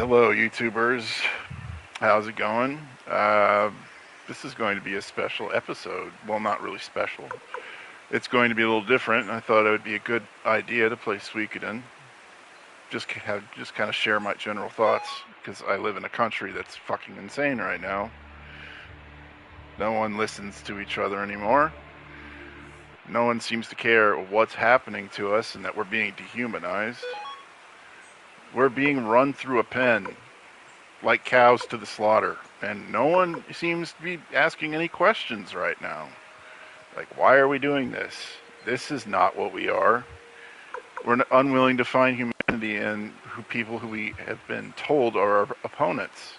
Hello, YouTubers. How's it going? This is going to be a special episode. Well, not really special. It's going to be a little different. I thought it would be a good idea to play Suikoden. Just kind of share my general thoughts because I live in a country that's fucking insane right now. No one listens to each other anymore. No one seems to care what's happening to us and that we're being dehumanized. We're being run through a pen like cows to the slaughter, and no one seems to be asking any questions right now. Like, why are we doing this? This is not what we are. We're unwilling to find humanity in people who we have been told are our opponents.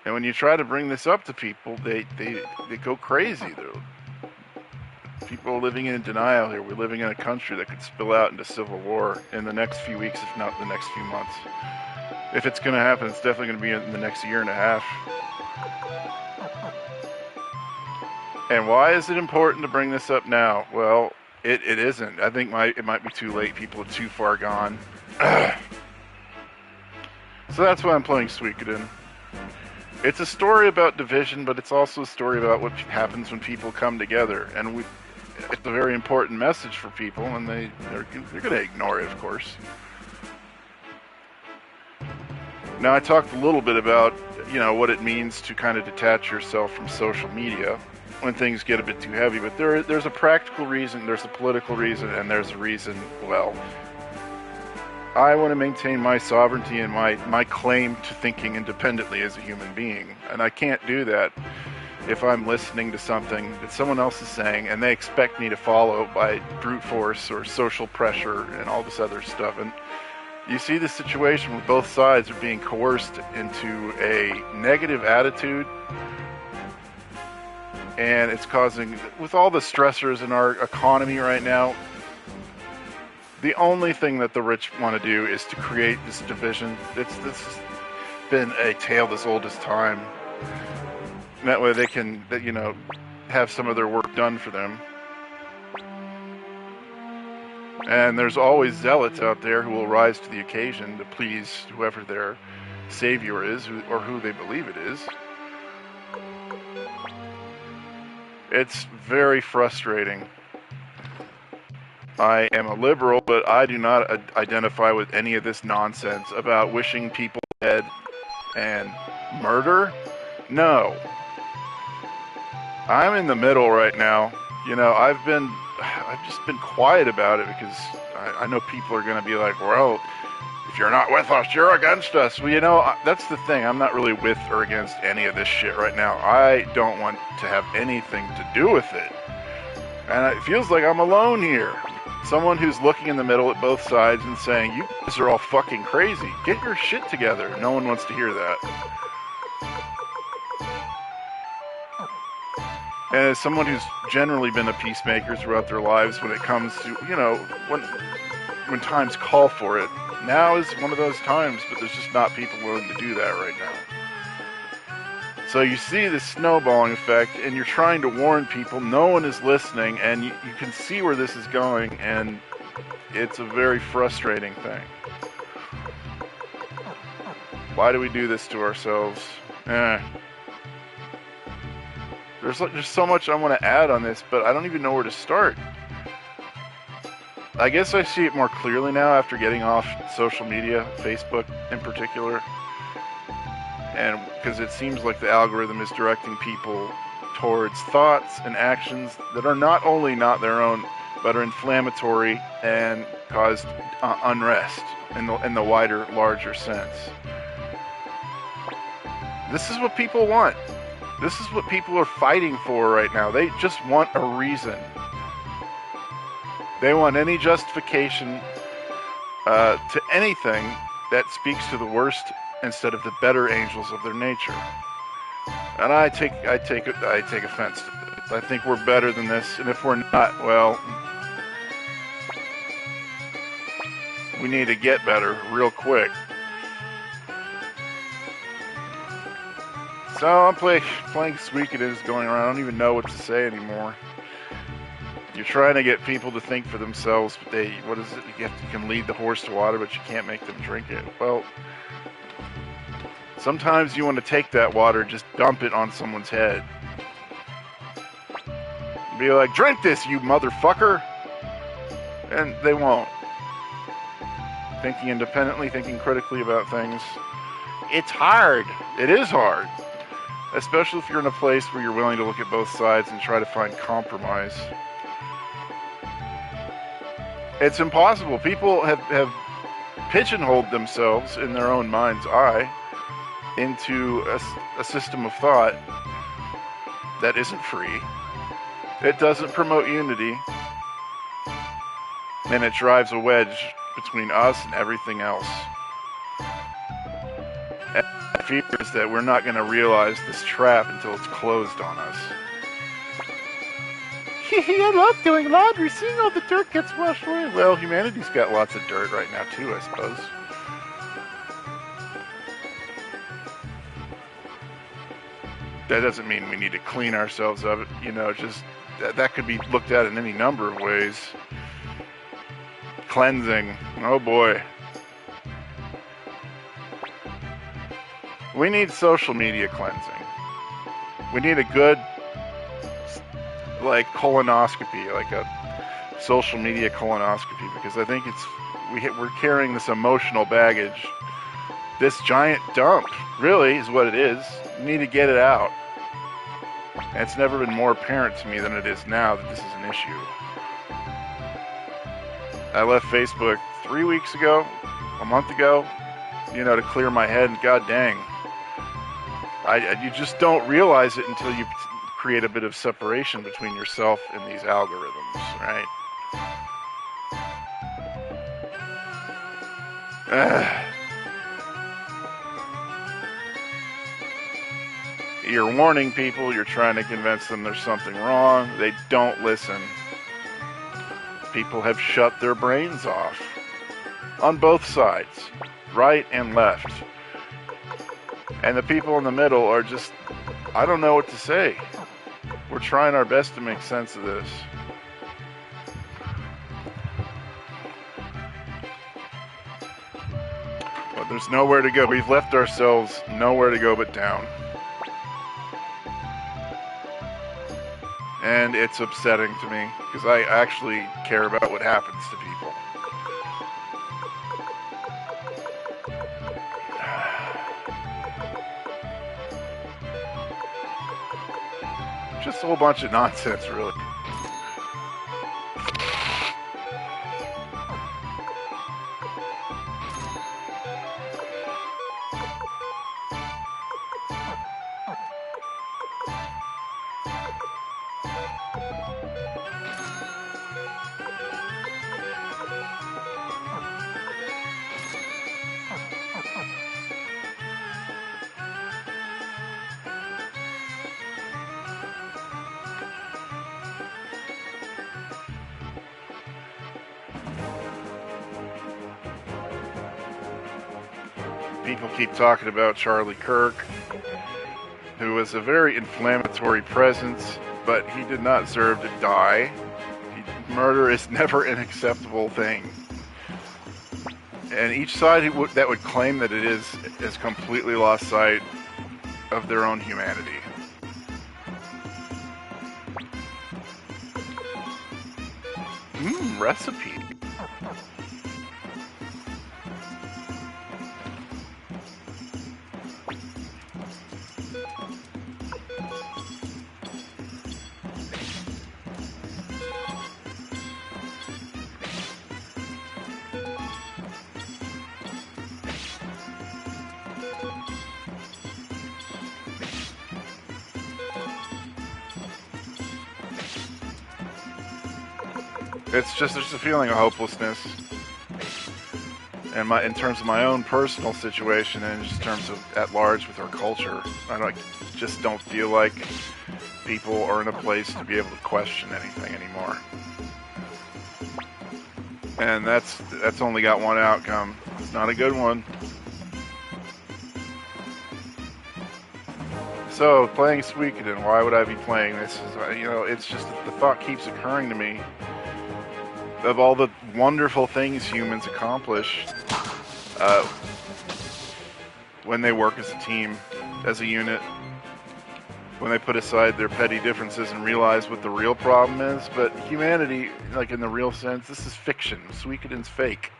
And when you try to bring this up to people, they go crazy. People are living in denial here. We're living in a country that could spill out into civil war in the next few weeks, if not the next few months. If it's going to happen, it's definitely going to be in the next year and a half. And why is it important to bring this up now? Well, it isn't. I think it might be too late. People are too far gone. So that's why I'm playing Suikoden. It's a story about division, but it's also a story about what happens when people come together. And it's a very important message for people, and they're going to ignore it, of course. Now, I talked a little bit about, what it means to kind of detach yourself from social media when things get a bit too heavy. But there's a practical reason, there's a political reason, and there's a reason, well, I want to maintain my sovereignty and my claim to thinking independently as a human being. And I can't do that if I'm listening to something that someone else is saying and they expect me to follow by brute force or social pressure and all this other stuff. And you see the situation where both sides are being coerced into a negative attitude, and it's causing, with all the stressors in our economy right now, the only thing that the rich want to do is to create this division. This has been a tale as old as time. And that way they can, have some of their work done for them. And there's always zealots out there who will rise to the occasion to please whoever their savior is or who they believe it is. It's very frustrating. I am a liberal, but I do not identify with any of this nonsense about wishing people dead and murder. No. I'm in the middle right now. I've just been quiet about it because I know people are going to be like, well, if you're not with us, you're against us. Well, that's the thing. I'm not really with or against any of this shit right now. I don't want to have anything to do with it. And it feels like I'm alone here. Someone who's looking in the middle at both sides and saying, you guys are all fucking crazy. Get your shit together. No one wants to hear that. And as someone who's generally been a peacemaker throughout their lives when it comes to, when times call for it, now is one of those times, but there's just not people willing to do that right now. So you see this snowballing effect, and you're trying to warn people, no one is listening, and you can see where this is going, and it's a very frustrating thing. Why do we do this to ourselves? There's so much I want to add on this, but I don't even know where to start. I guess I see it more clearly now after getting off social media, Facebook in particular. And because it seems like the algorithm is directing people towards thoughts and actions that are not only not their own, but are inflammatory and cause unrest in the wider, larger sense. This is what people want. This is what people are fighting for right now. They just want a reason. They want any justification to anything that speaks to the worst instead of the better angels of their nature. And I take offense to this. I think we're better than this, and if we're not, well, we need to get better real quick. So I'm playing Suikoden is going around. I don't even know what to say anymore. You're trying to get people to think for themselves, but what is it? You can lead the horse to water, but you can't make them drink it. Well, sometimes you want to take that water, just dump it on someone's head. Be like, drink this, you motherfucker! And they won't. Thinking independently, thinking critically about things. It's hard. It is hard. Especially if you're in a place where you're willing to look at both sides and try to find compromise. It's impossible. People have pigeonholed themselves in their own mind's eye into a system of thought that isn't free. It doesn't promote unity. And it drives a wedge between us and everything else. And my fear is that we're not going to realize this trap until it's closed on us. I love doing laundry, seeing all the dirt gets washed away. Well, humanity's got lots of dirt right now too, I suppose. That doesn't mean we need to clean ourselves up. You know, just that could be looked at in any number of ways. Cleansing. Oh boy. We need social media cleansing. We need a good, like, colonoscopy, like a social media colonoscopy, because I think we're carrying this emotional baggage. This giant dump, really, is what it is. You need to get it out. And it's never been more apparent to me than it is now that this is an issue. I left Facebook 3 weeks ago, a month ago, you know, to clear my head, and god dang. You just don't realize it until you create a bit of separation between yourself and these algorithms, right? You're warning people, you're trying to convince them there's something wrong. They don't listen. People have shut their brains off. On both sides, right and left. And the people in the middle are just, I don't know what to say. We're trying our best to make sense of this. But there's nowhere to go. We've left ourselves nowhere to go but down. And it's upsetting to me, because I actually care about what happens to people. Just a whole bunch of nonsense, really. People keep talking about Charlie Kirk, who was a very inflammatory presence, but he did not deserve to die. Murder is never an acceptable thing. And each side that would claim that it is has completely lost sight of their own humanity. Recipe. It's just there's a feeling of hopelessness, and in terms of my own personal situation, and just in terms of at large with our culture, just don't feel like people are in a place to be able to question anything anymore. And that's only got one outcome. It's not a good one. So, playing Suikoden, why would I be playing this? It's just that the thought keeps occurring to me of all the wonderful things humans accomplish when they work as a team, as a unit, when they put aside their petty differences and realize what the real problem is. But humanity, like in the real sense, this is fiction. Suikoden's fake.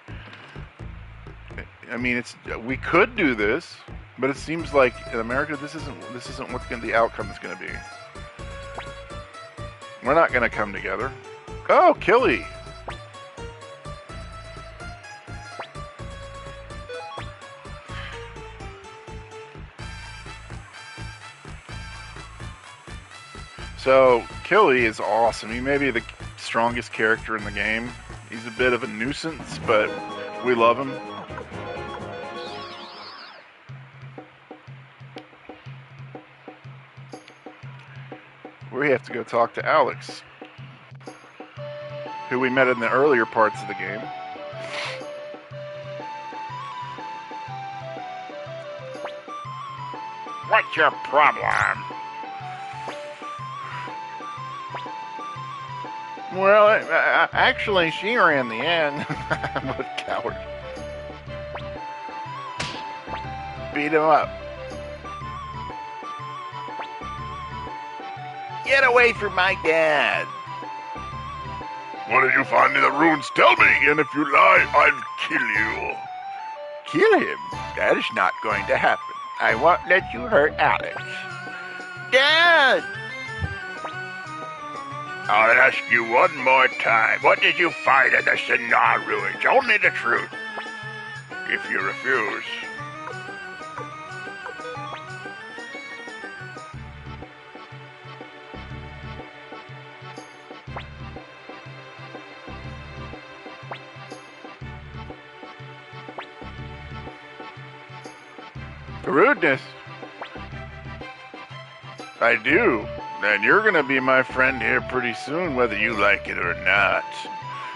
I mean, we could do this, but it seems like in America, this isn't what the outcome is going to be. We're not going to come together. Oh, Killy! So, Killy is awesome. He may be the strongest character in the game. He's a bit of a nuisance, but we love him. We have to go talk to Alex, who we met in the earlier parts of the game. What's your problem? Well, actually, she ran the end. What a coward. Beat him up. Get away from my dad. What did you find in the ruins? Tell me, and if you lie, I'll kill you. Kill him? That is not going to happen. I won't let you hurt Alex. Dad! I'll ask you one more time. What did you find in the Sinar ruins? Only the truth. If you refuse... Rudeness. I do. And you're gonna be my friend here pretty soon, whether you like it or not.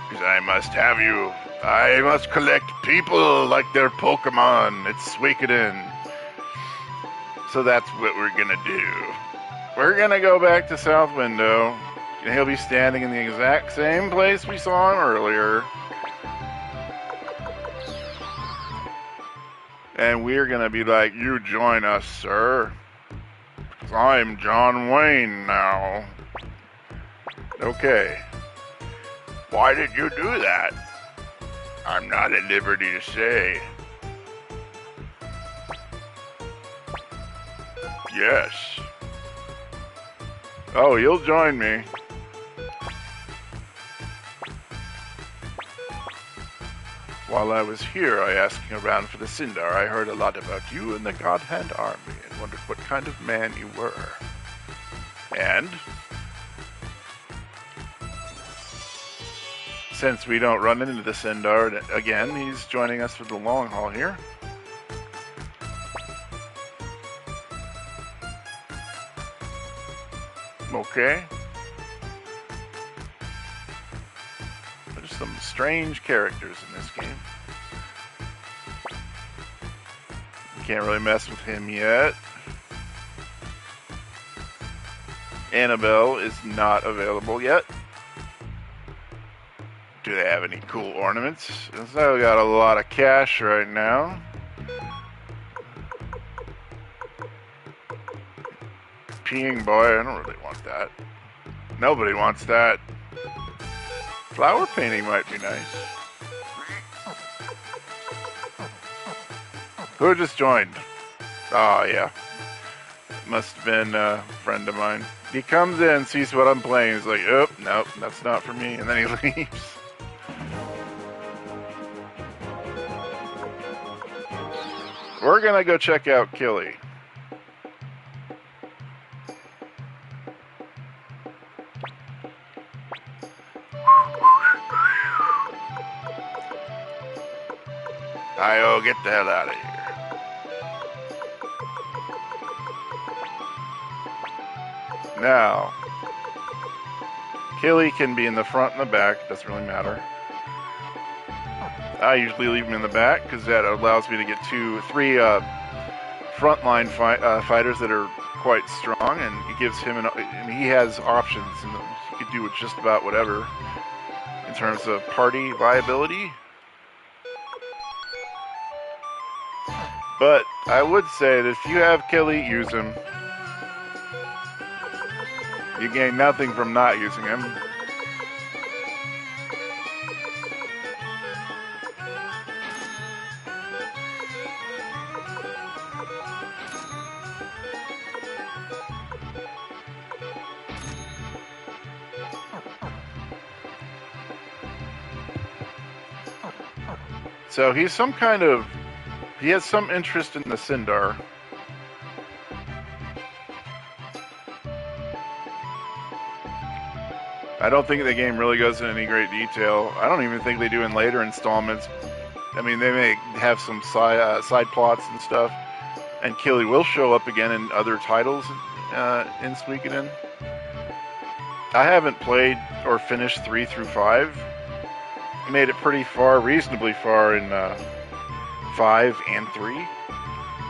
Because I must have you. I must collect people like their Pokemon. It's Suikoden. So that's what we're gonna do. We're gonna go back to South Window. And he'll be standing in the exact same place we saw him earlier. And we're gonna be like, you join us, sir. Because I'm John Wayne now. Okay. Why did you do that? I'm not at liberty to say. Yes. Oh, you'll join me. While I was here, asking around for the Sindar, I heard a lot about you and the God Hand Army and wondered what kind of man you were. And since we don't run into the Sindar again, he's joining us for the long haul here. Okay. There's some strange characters in this game. Can't really mess with him yet. Annabelle is not available yet. Do they have any cool ornaments? So we got a lot of cash right now. Peeing boy, I don't really want that. Nobody wants that. Flower painting might be nice. Who just joined? Oh, yeah. Must have been a friend of mine. He comes in, sees what I'm playing, he's like, oh, nope, that's not for me, and then he leaves. We're gonna go check out Killy. I-O, get the hell out of here. Now, Killy can be in the front and the back, doesn't really matter. I usually leave him in the back because that allows me to get three frontline fighters that are quite strong, and it gives him and he has options, and he could do with just about whatever in terms of party viability. But I would say that if you have Kelly, use him. You gain nothing from not using him. So he has some interest in the Sindar. I don't think the game really goes into any great detail. I don't even think they do in later installments. I mean, they may have some side plots and stuff, and Killy will show up again in other titles in Suikoden. I haven't played or finished 3 through 5. I made it pretty far, reasonably far in 5 and 3,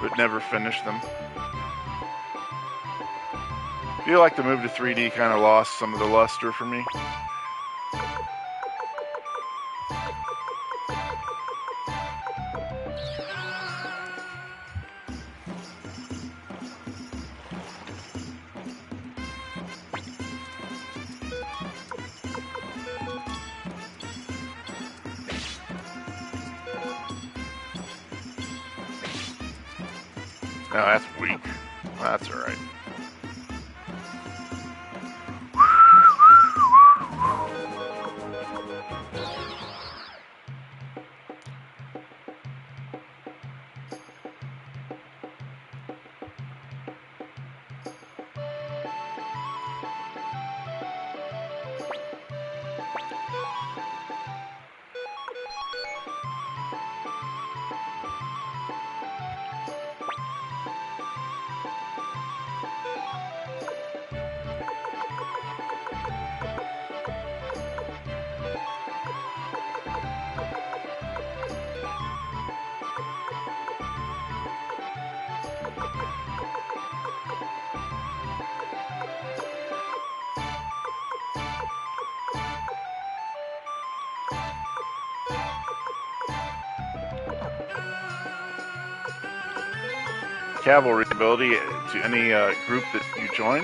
but never finished them. I feel like the move to 3D kind of lost some of the luster for me. No, that's weak. That's alright. Cavalry ability to any group that you join.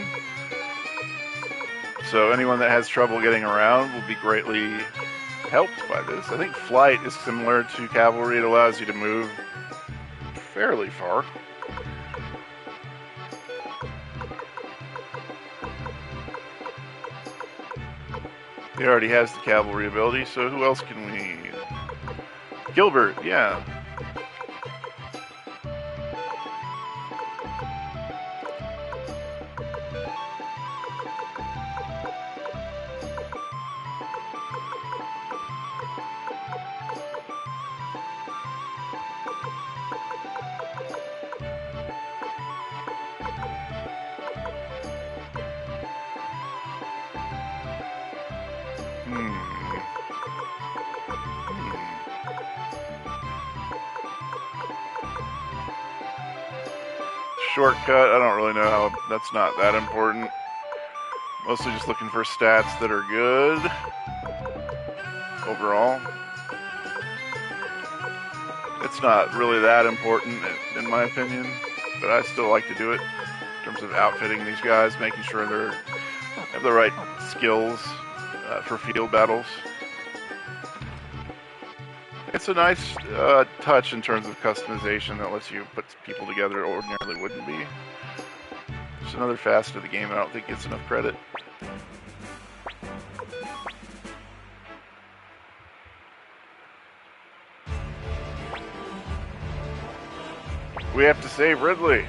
So anyone that has trouble getting around will be greatly helped by this. I think flight is similar to cavalry. It allows you to move fairly far. He already has the cavalry ability, so who else can we... Gilbert, yeah. Shortcut, I don't really know how, that's not that important. Mostly just looking for stats that are good overall. It's not really that important in my opinion, but I still like to do it in terms of outfitting these guys, making sure they have the right skills for field battles. It's a nice touch in terms of customization that lets you put people together that ordinarily wouldn't be. It's another facet of the game that I don't think gets enough credit. We have to save Ridley.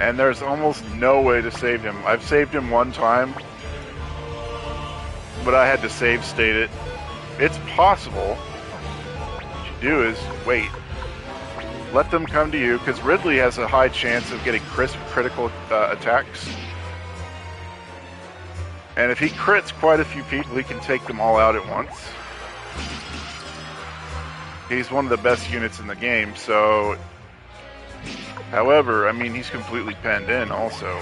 And there's almost no way to save him. I've saved him one time, but I had to save state it. It's possible. What you do is wait. Let them come to you, because Ridley has a high chance of getting critical attacks. And if he crits quite a few people, he can take them all out at once. He's one of the best units in the game, so However, I mean, he's completely penned in also.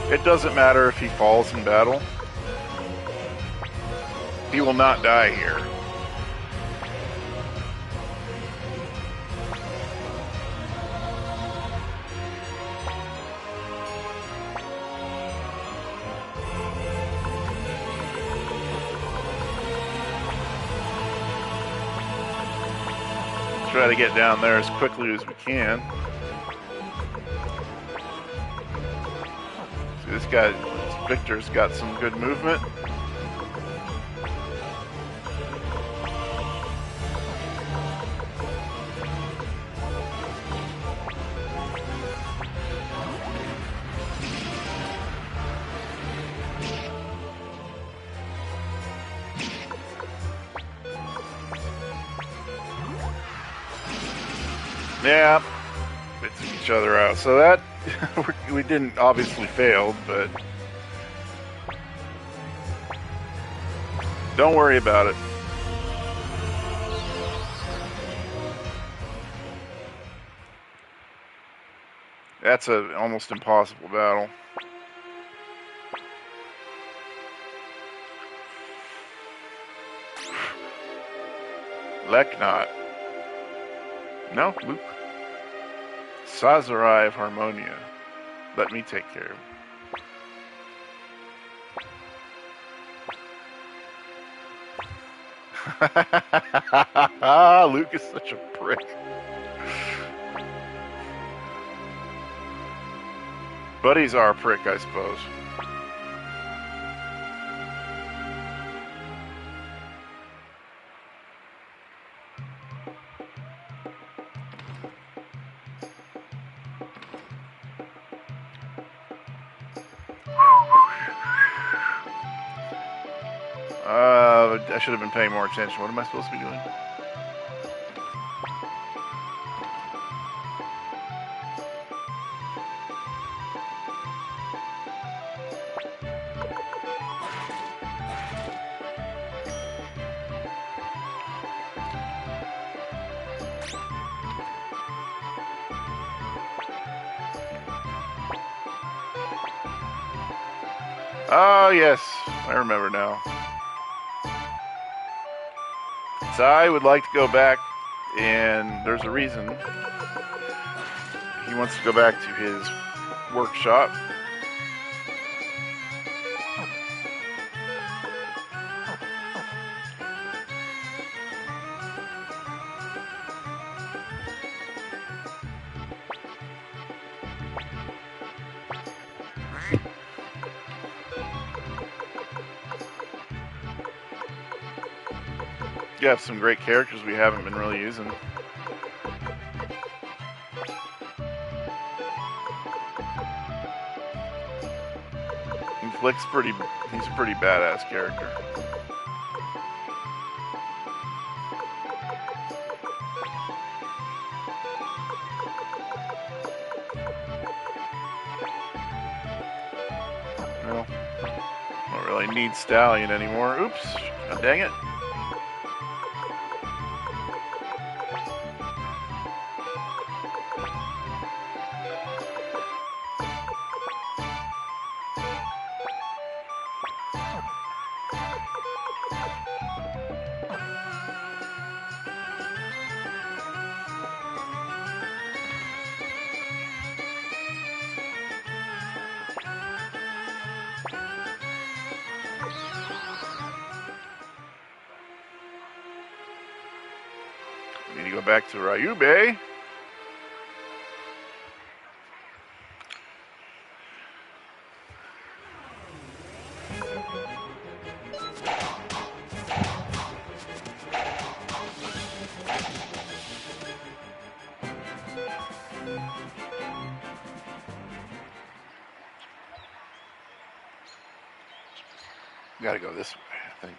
It doesn't matter if he falls in battle. He will not die here. Try to get down there as quickly as we can. See, this guy, Victor's got some good movement. Yeah, they took each other out. So that, we didn't obviously fail, but don't worry about it. That's an almost impossible battle. Leknot. No, Luke. Sazurai of Harmonia. Let me take care of him. Luke is such a prick. Buddies are a prick, I suppose. I should have been paying more attention. What am I supposed to be doing? Oh, yes. I remember now. So I would like to go back, and there's a reason. He wants to go back to his workshop. You have some great characters we haven't been really using. And Flick's he's a pretty badass character. Well, don't really need Stallion anymore. Oops, God dang it. Need to go back to Ryube. Gotta go this way, I think.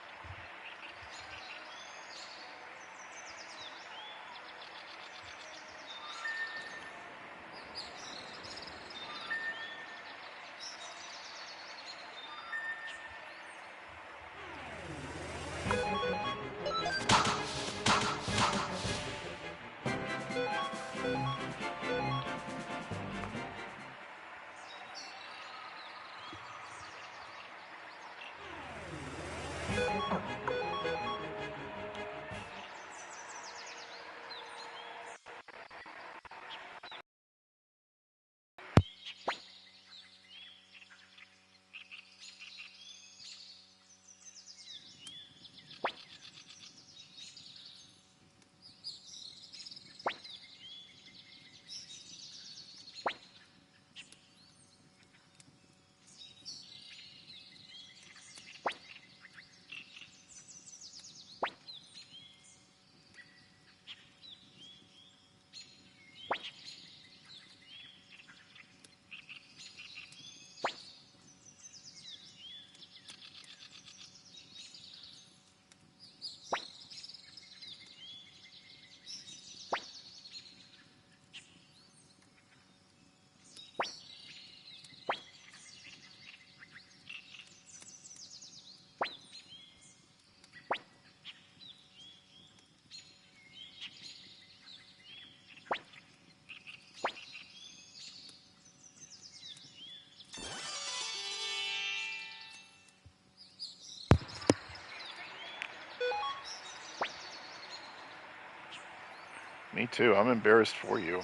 Me too. I'm embarrassed for you.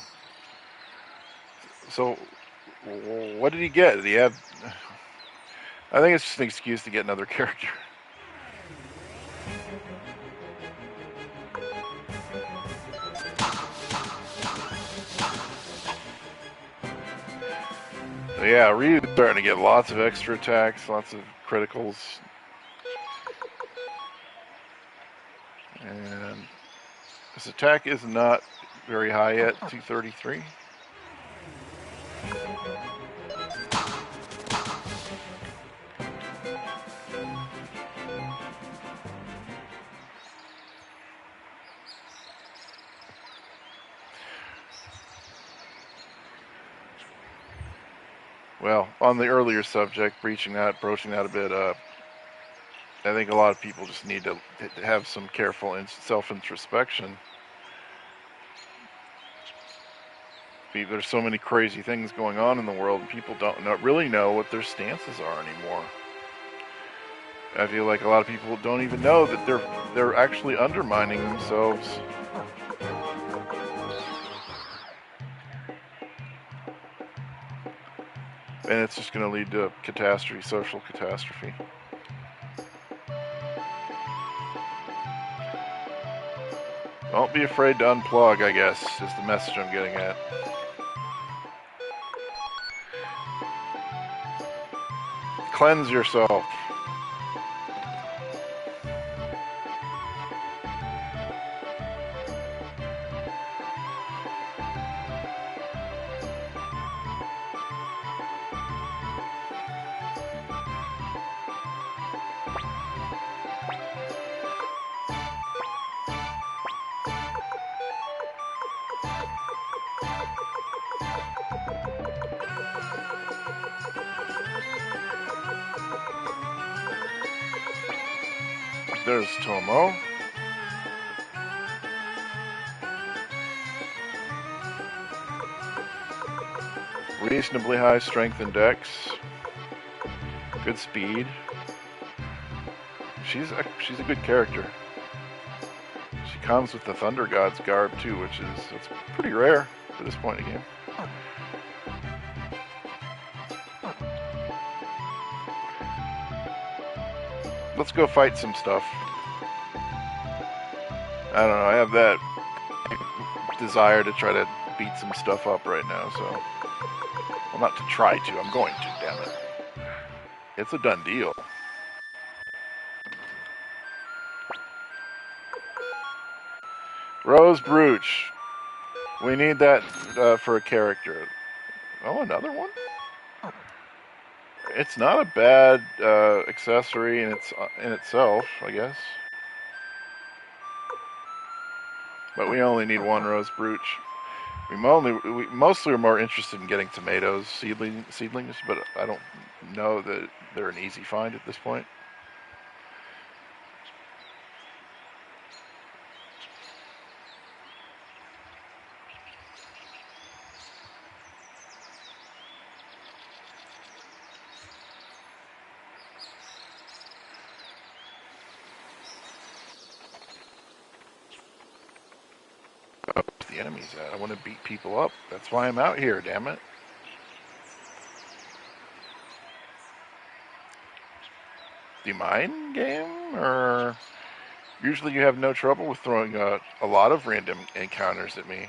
So, what did he get? Did he have... I think it's just an excuse to get another character. But yeah, Ryu's starting to get lots of extra attacks, lots of criticals. And his attack is not very high yet, 233. Well, on the earlier subject, broaching that a bit, I think a lot of people just need to have some careful self-introspection. There's so many crazy things going on in the world, and people don't really know what their stances are anymore. I feel like a lot of people don't even know that they're actually undermining themselves. And it's just going to lead to catastrophe, social catastrophe. Don't be afraid to unplug, I guess, is the message I'm getting at. Cleanse yourself. There's Tomo. Reasonably high strength and dex. Good speed. She's a good character. She comes with the Thunder God's garb too, which it's pretty rare for this point in the game. Let's go fight some stuff. I don't know, I have that desire to try to beat some stuff up right now, so... Well, not to try to, I'm going to, damn it. It's a done deal. Rose Brooch. We need that for a character. Oh, another one? It's not a bad accessory in itself, I guess. But we only need one Rose Brooch. We mostly are more interested in getting tomatoes, seedlings, but I don't know that they're an easy find at this point. The enemies at. I want to beat people up. That's why I'm out here, damn it. Do you mind, game? Or usually you have no trouble with throwing a lot of random encounters at me.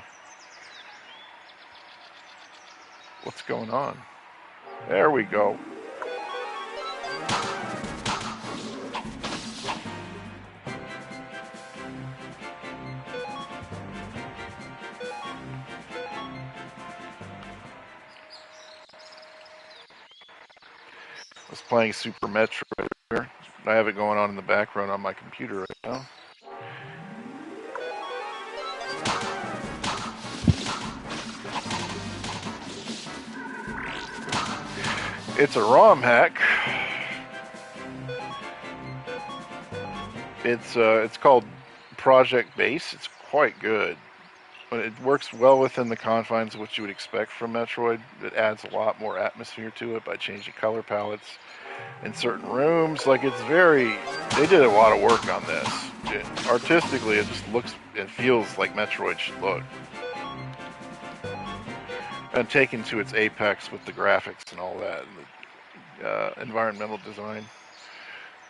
What's going on? There we go. I was playing Super Metroid. I have it going on in the background on my computer right now. It's a ROM hack. It's called Project Base. It's quite good. But it works well within the confines of what you would expect from Metroid. It adds a lot more atmosphere to it by changing color palettes in certain rooms. Like, it's very... They did a lot of work on this. artistically, it just looks, it feels like Metroid should look. And taken to its apex with the graphics and all that, and the environmental design.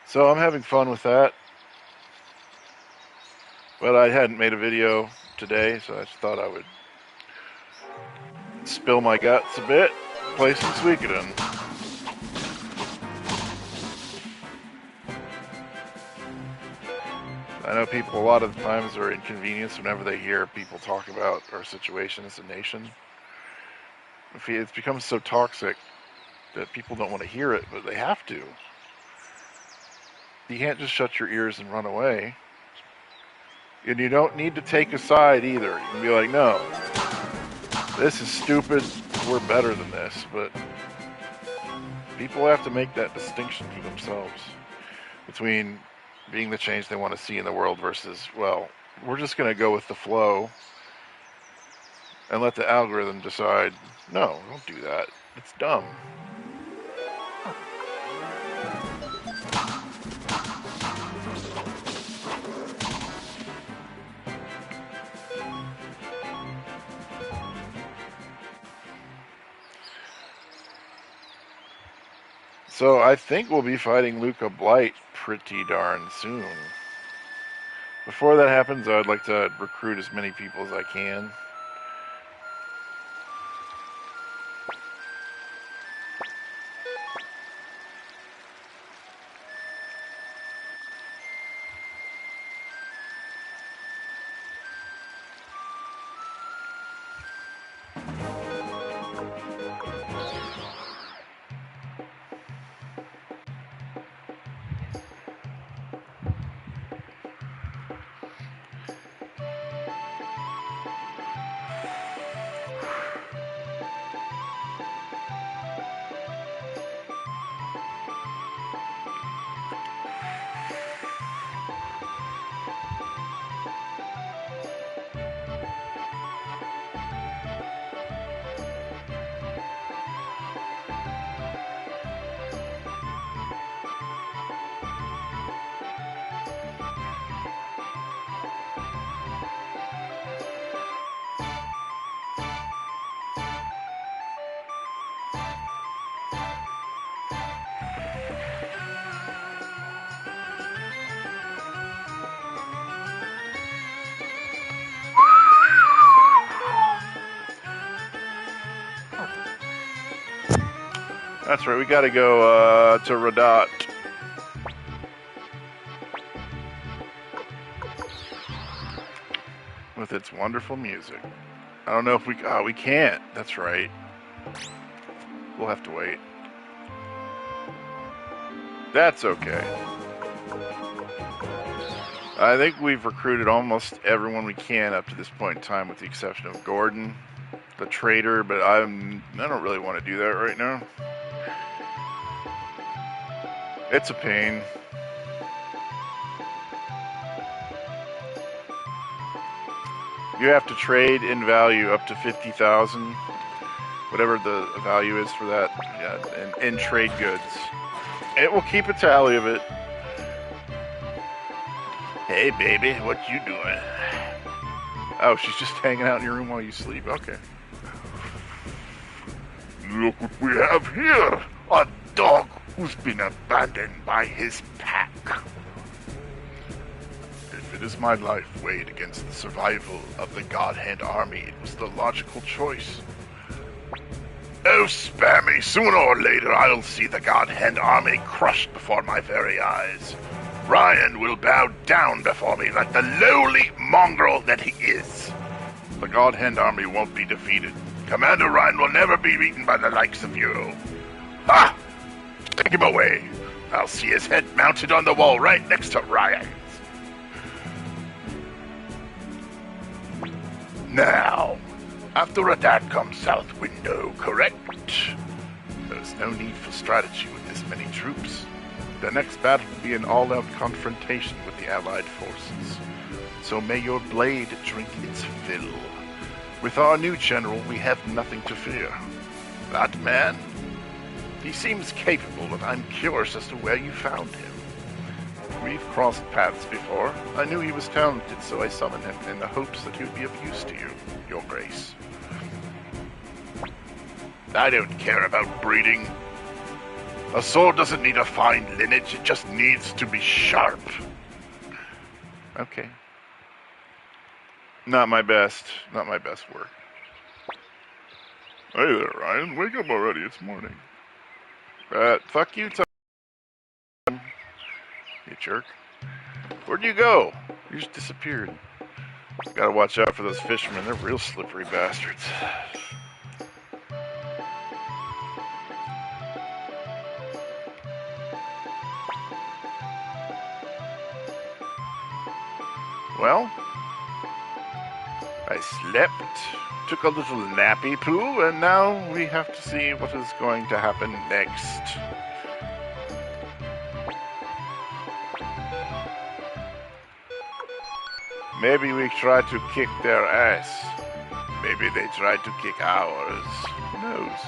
So I'm having fun with that. But I hadn't made a video today, so I just thought I would spill my guts a bit, play some Suikoden. I know people a lot of the times are inconvenienced whenever they hear people talk about our situation as a nation. It's become so toxic that people don't want to hear it, but they have to. You can't just shut your ears and run away. And you don't need to take a side either. You can be like, no, this is stupid, we're better than this. But people have to make that distinction for themselves between being the change they want to see in the world versus, well, we're just going to go with the flow and let the algorithm decide, no, don't do that. It's dumb. So I think we'll be fighting Luca Blight pretty darn soon. Before that happens, I'd like to recruit as many people as I can. That's right, we gotta go to Radat. With its wonderful music. I don't know if we can't. That's right. We'll have to wait. That's okay. I think we've recruited almost everyone we can up to this point in time, with the exception of Gordon, the trader, but I don't really want to do that right now. It's a pain. You have to trade in value up to 50,000, whatever the value is for that, yeah, in trade goods. It will keep a tally of it. Hey, baby, what you doing? Oh, she's just hanging out in your room while you sleep. Okay. Look what we have here! A dog who's been abandoned by his pack. If it is my life weighed against the survival of the God Hand army, it was the logical choice. Oh, spare me. Sooner or later, I'll see the God Hand army crushed before my very eyes. Ryan will bow down before me like the lowly mongrel that he is. The God Hand army won't be defeated. Commander Ryan will never be beaten by the likes of you. Ha! Take him away. I'll see his head mounted on the wall right next to Ryan's. Now, after Radat comes South Window, correct? There's no need for strategy with this many troops. The next battle will be an all-out confrontation with the Allied forces. So may your blade drink its fill. With our new general, we have nothing to fear. That man? He seems capable, but I'm curious as to where you found him. We've crossed paths before. I knew he was talented, so I summoned him in the hopes that he would be of use to you, Your Grace. I don't care about breeding. A sword doesn't need a fine lineage, it just needs to be sharp. Okay. Not my best work. Hey there, Ryan. Wake up already. It's morning. Fuck you, Tom. You jerk. Where'd you go? You just disappeared. Gotta watch out for those fishermen. They're real slippery bastards. Well, I slept, took a little nappy poo, and now we have to see what is going to happen next. Maybe we try to kick their ass. Maybe they try to kick ours. Who knows?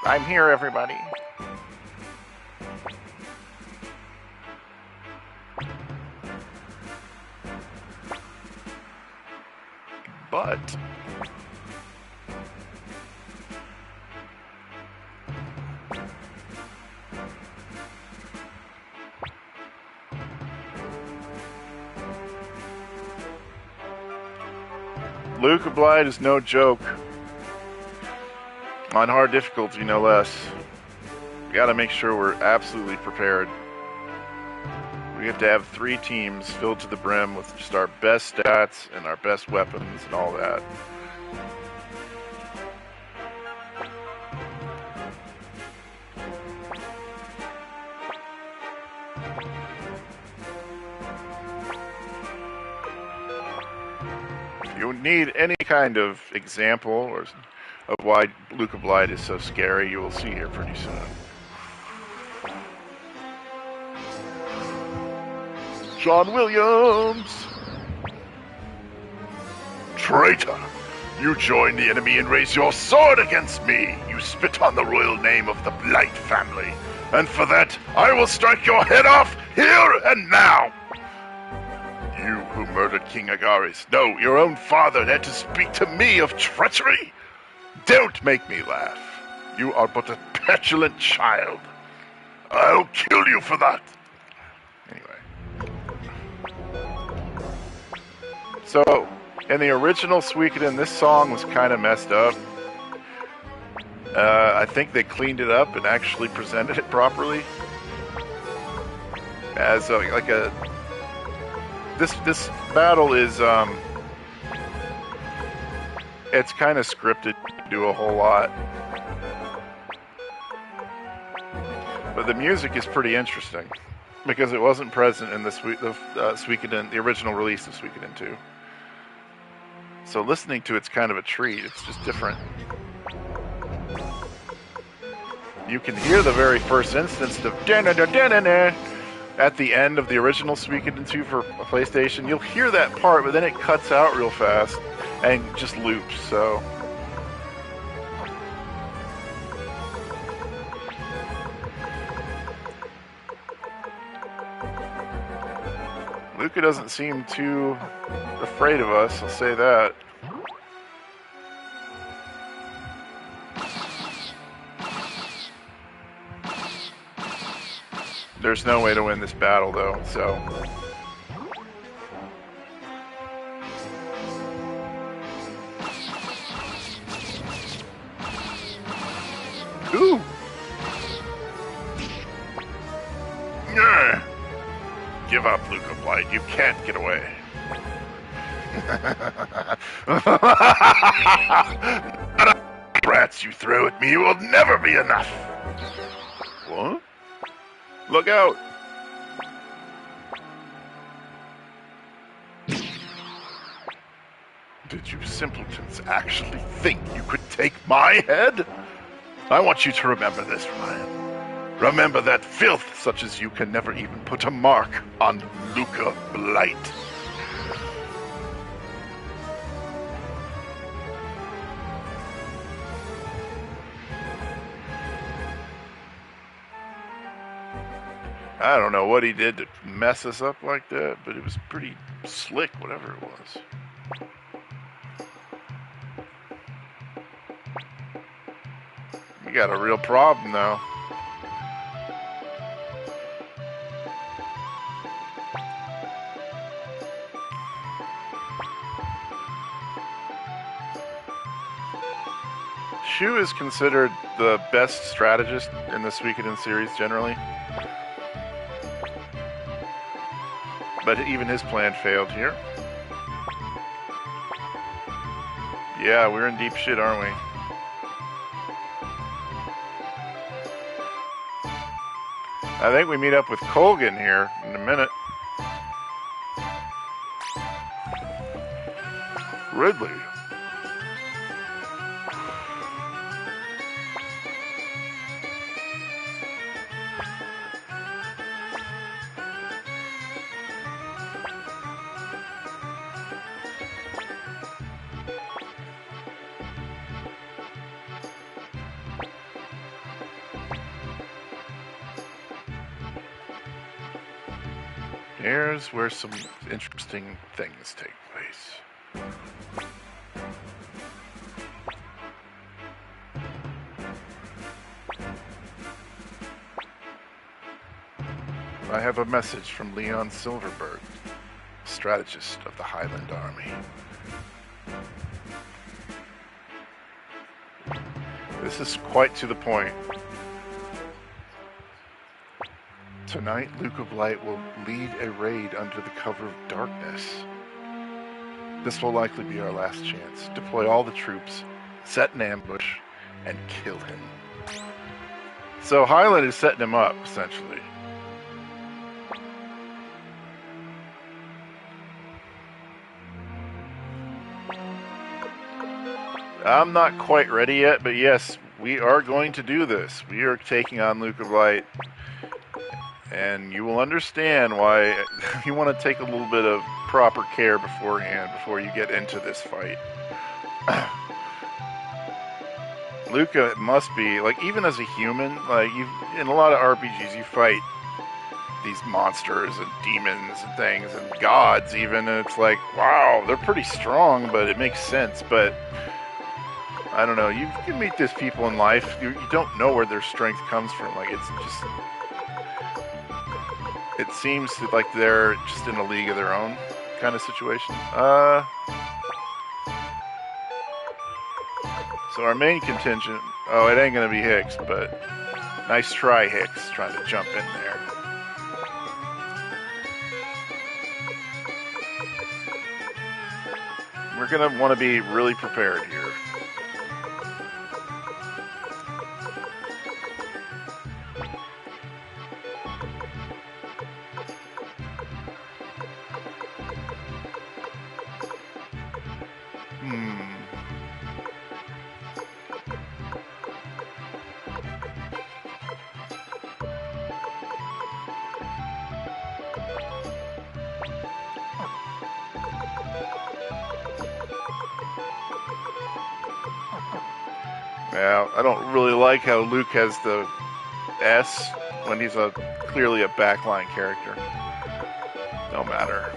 I'm here, everybody. But Luca Blight is no joke. On hard difficulty, no less. We gotta make sure we're absolutely prepared. We have to have 3 teams filled to the brim with just our best stats and our best weapons and all that. If you need any kind of example or of why Luca Blight is so scary, you will see here pretty soon. John Williams! Traitor! You join the enemy and raise your sword against me! You spit on the royal name of the Blight family, and for that, I will strike your head off here and now! You who murdered King Agaris, no, your own father had to speak to me of treachery? Don't make me laugh. You are but a petulant child. I'll kill you for that! So, in the original Suikoden, this song was kind of messed up. I think they cleaned it up and actually presented it properly. As this battle is it's kind of scripted to do a whole lot, but the music is pretty interesting because it wasn't present in the Suikoden, the original release of Suikoden 2. So listening to it's kind of a treat. It's just different. You can hear the very first instance of at the end of the original Suikoden 2 for PlayStation. You'll hear that part, but then it cuts out real fast and just loops. So Luca doesn't seem too afraid of us, I'll say that. There's no way to win this battle, though, so... Ooh! Give up, Luca Blight. You can't get away. Rats you throw at me will never be enough. What? Look out! Did you simpletons actually think you could take my head? I want you to remember this, Ryan. Remember that filth such as you can never even put a mark on Luca Blight. I don't know what he did to mess us up like that, but it was pretty slick, whatever it was. We got a real problem, though. Shu is considered the best strategist in the Suikoden series generally. But even his plan failed here. Yeah, we're in deep shit, aren't we? I think we meet up with Colgan here in a minute. Ridley. Here's where some interesting things take place. I have a message from Leon Silverberg, strategist of the Highland Army. This is quite to the point. Tonight, Luke of Light will lead a raid under the cover of darkness. This will likely be our last chance. Deploy all the troops, set an ambush, and kill him. So Highland is setting him up, essentially. I'm not quite ready yet, but yes, we are going to do this. We are taking on Luke of Light. And you will understand why you want to take a little bit of proper care beforehand before you get into this fight. Luca must be, like, even as a human, like, in a lot of RPGs, you fight these monsters and demons and things and gods even, and it's like, wow, they're pretty strong, but it makes sense. But I don't know, you can meet these people in life, you don't know where their strength comes from. Like, it's just, it seems like they're just in a league of their own kind of situation. So our main contingent, oh, it ain't gonna be Hicks, but nice try, Hicks, trying to jump in there. We're gonna want to be really prepared here. Yeah, I don't really like how Luke has the S when he's clearly a backline character. No matter.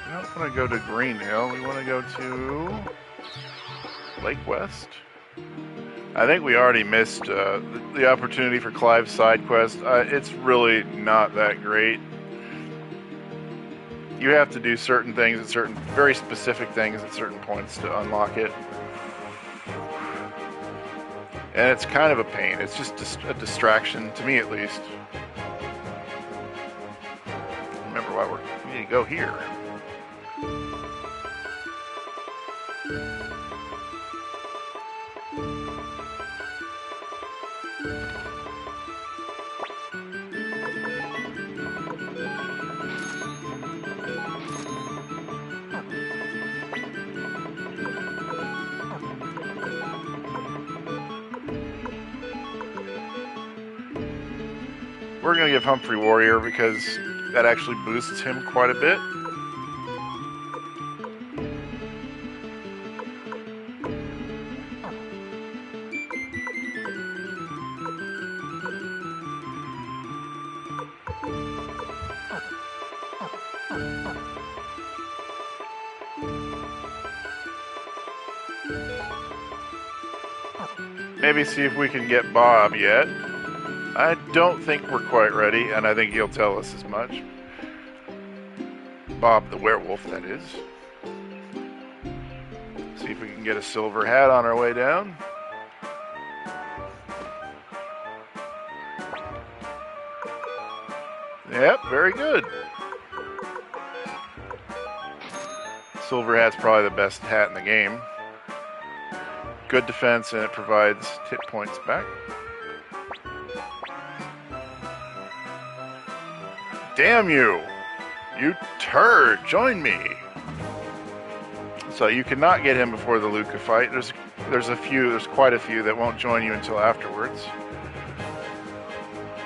We don't want to go to Green Hill. We want to go to Lake West. I think we already missed the opportunity for Clive's side quest. It's really not that great. You have to do certain things at certain, very specific things at certain points to unlock it. And it's kind of a pain. It's just a distraction, to me at least. Remember why we need to go here. we're going to give Humphrey Warrior because that actually boosts him quite a bit. Maybe see if we can get Bob yet. I don't think we're quite ready, and I think he'll tell us as much. Bob the werewolf, that is. See if we can get a silver hat on our way down. Yep, very good. Silver hat's probably the best hat in the game. Good defense, and it provides hit points back. Damn you! You turd! Join me! So you cannot get him before the Luca fight. There's quite a few that won't join you until afterwards.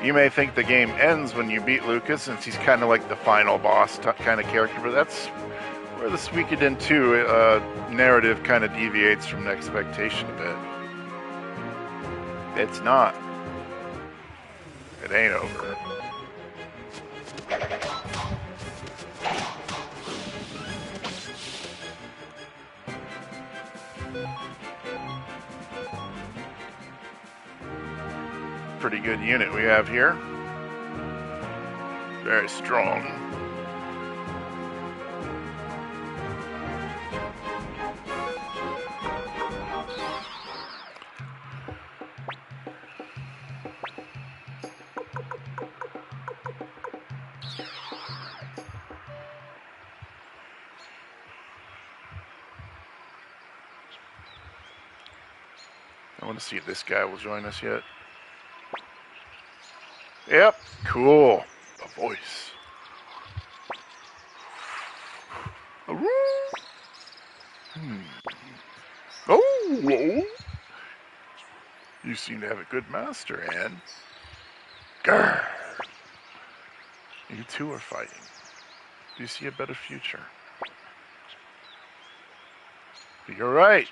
You may think the game ends when you beat Luca, since he's kind of like the final boss kind of character, but that's where the Suikoden 2 narrative kind of deviates from expectation a bit. It's not. It ain't over. Pretty good unit we have here. Very strong. I want to see if this guy will join us yet. Yep, cool. A voice. Oh, you seem to have a good master, Anne. Grr. You two are fighting. Do you see a better future? You're right.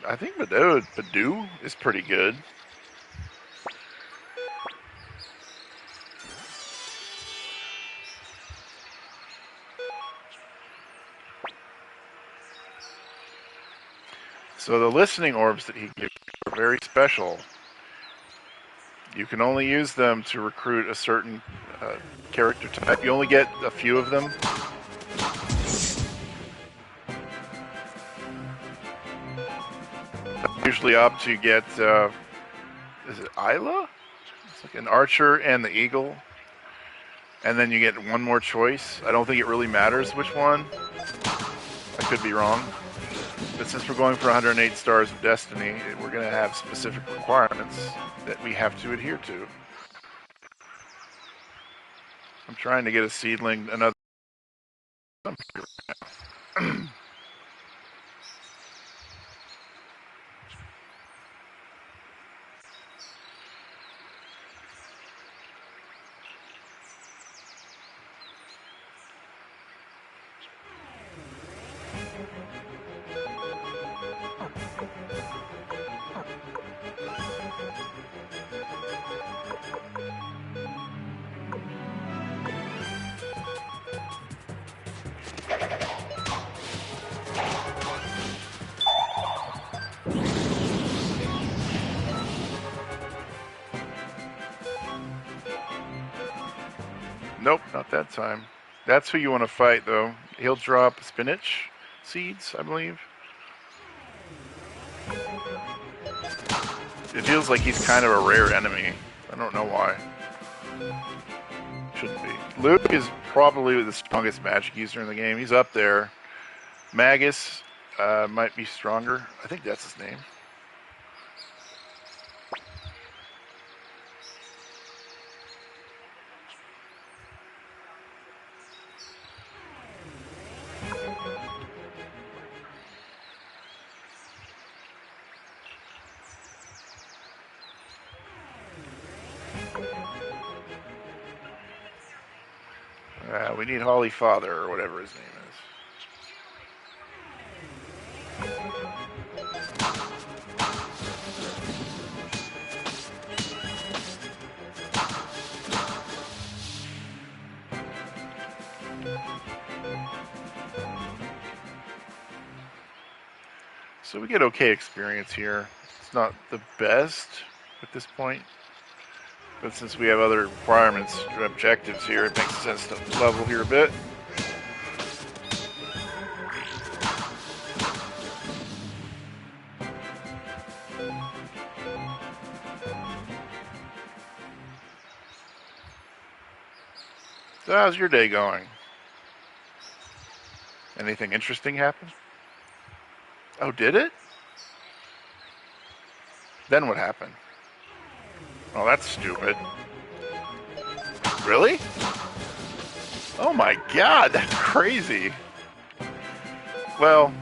I think Badu is pretty good. So the listening orbs that he gives are very special. You can only use them to recruit a certain character type. You only get a few of them. Usually up to get, is it Isla? It's like an archer and the eagle. And then you get one more choice. I don't think it really matters which one. I could be wrong. But since we're going for 108 stars of destiny, we're going to have specific requirements that we have to adhere to. I'm trying to get a seedling, another. Nope, not that time. That's who you want to fight, though. He'll drop spinach seeds, I believe. It feels like he's kind of a rare enemy. I don't know why. Shouldn't be. Luke is probably the strongest magic user in the game. He's up there. Magus might be stronger. I think that's his name. we need Holly Father or whatever his name is. So we get okay experience here. It's not the best at this point, but since we have other requirements or objectives here, it makes sense to level here a bit. So how's your day going? Anything interesting happen? Oh, did it? Then what happened? Oh, that's stupid. Really? Oh my god, that's crazy. Well,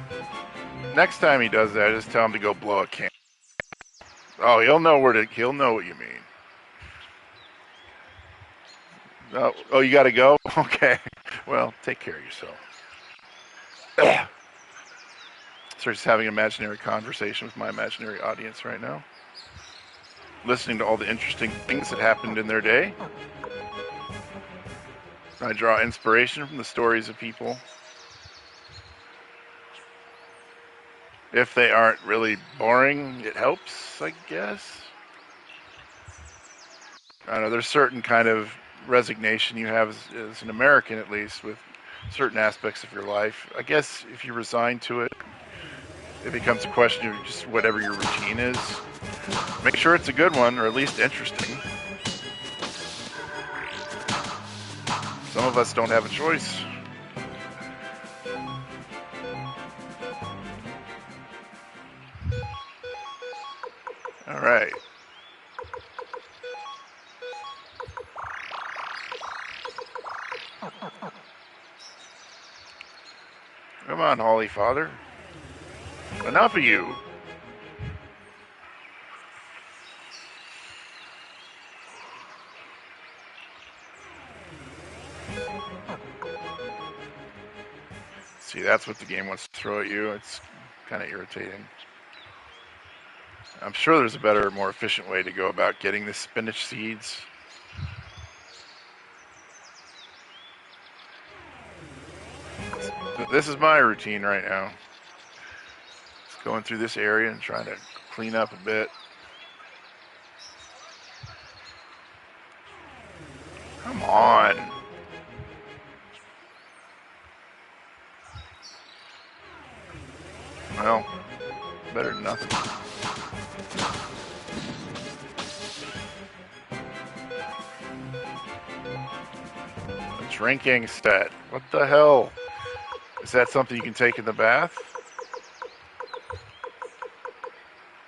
next time he does that, just tell him to go blow a can. Oh, he'll know what you mean. Oh, you gotta go? Okay. Well, take care of yourself. So just having an imaginary conversation with my imaginary audience right now. Listening to all the interesting things that happened in their day. I draw inspiration from the stories of people. If they aren't really boring, it helps, I guess. I don't know, there's certain kind of resignation you have as an American, at least, with certain aspects of your life. I guess if you resign to it, it becomes a question of just whatever your routine is. Make sure it's a good one, or at least interesting. Some of us don't have a choice. All right. Come on, Holy Father. Enough of you. See, that's what the game wants to throw at you. It's kind of irritating. I'm sure there's a better, more efficient way to go about getting the spinach seeds. This is my routine right now. Just going through this area and trying to clean up a bit. Come on. Well, better than nothing. A drinking set. What the hell? Is that something you can take in the bath?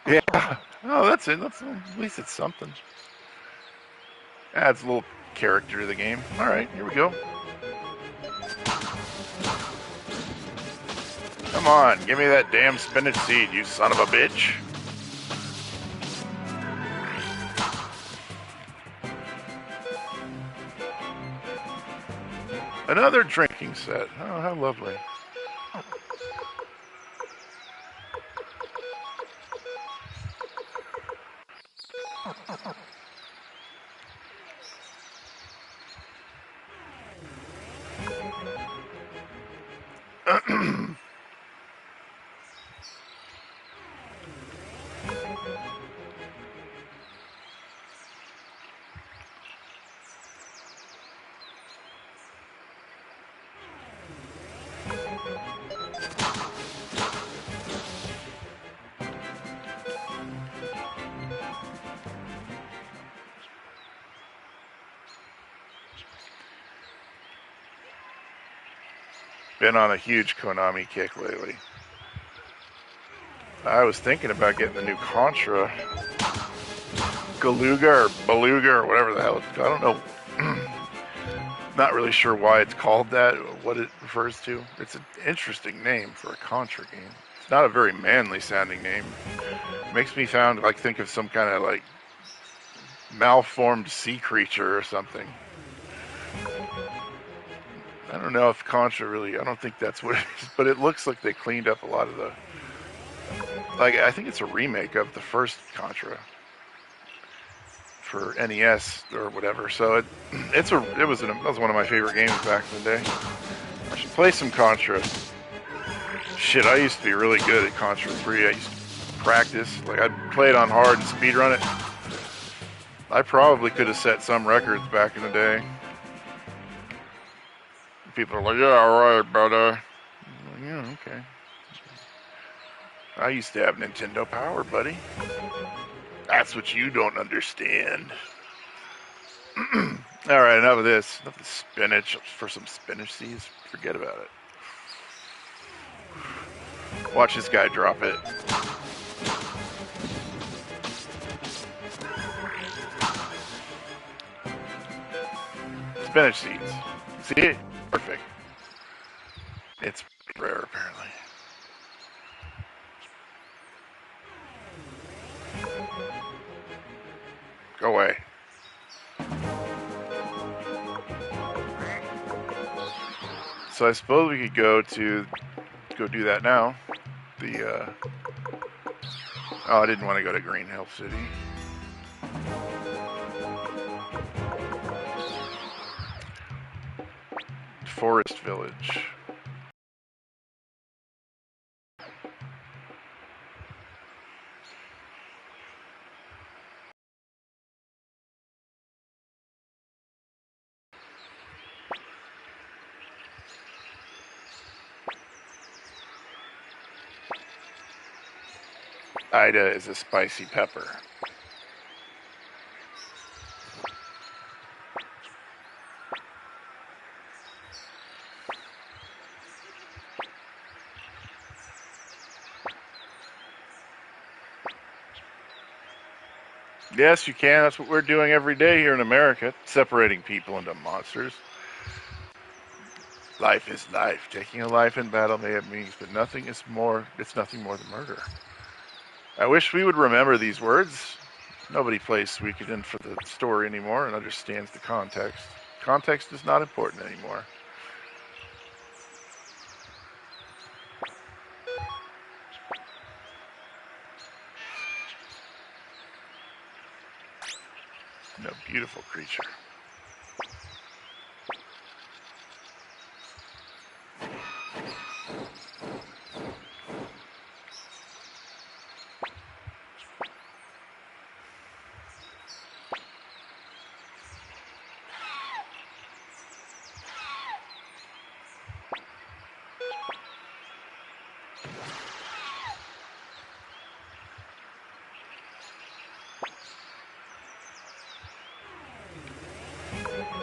Yeah. Oh, that's it. At least it's something. Adds a little character to the game. All right, here we go. Come on, give me that damn spinach seed, you son of a bitch. Another drinking set. Oh, how lovely. Been on a huge Konami kick lately. I was thinking about getting the new Contra Galuga or Beluga or whatever the hell it's called. I don't know. Not really sure why it's called that, what it refers to. It's an interesting name for a Contra game. It's not a very manly sounding name. It makes me think of some kind of like malformed sea creature or something. I don't know if Contra really. I don't think that's what it is, but it looks like they cleaned up a lot of the. Like I think it's a remake of the first Contra for NES or whatever. So it was one of my favorite games back in the day. I should play some Contra. Shit, I used to be really good at Contra 3. I used to practice. Like I'd play it on hard and speedrun it. I probably could have set some records back in the day. People are like, "Yeah, all right, brother." Like, yeah, okay. I used to have Nintendo Power, buddy. That's what you don't understand. All right, enough of this. Enough of spinach. For some spinach seeds, forget about it. Watch this guy drop it. Spinach seeds. See it? Perfect. It's rare, apparently. Go away. So I suppose we could go do that now. Oh, I didn't want to go to Green Hill City. Forest Village. Ida is a spicy pepper. Yes, you can. That's what we're doing every day here in America, separating people into monsters. Life is life. Taking a life in battle may have meanings, but it's nothing more than murder. I wish we would remember these words. Nobody plays Suikoden for the story anymore and understands the context. Context is not important anymore. No beautiful creature.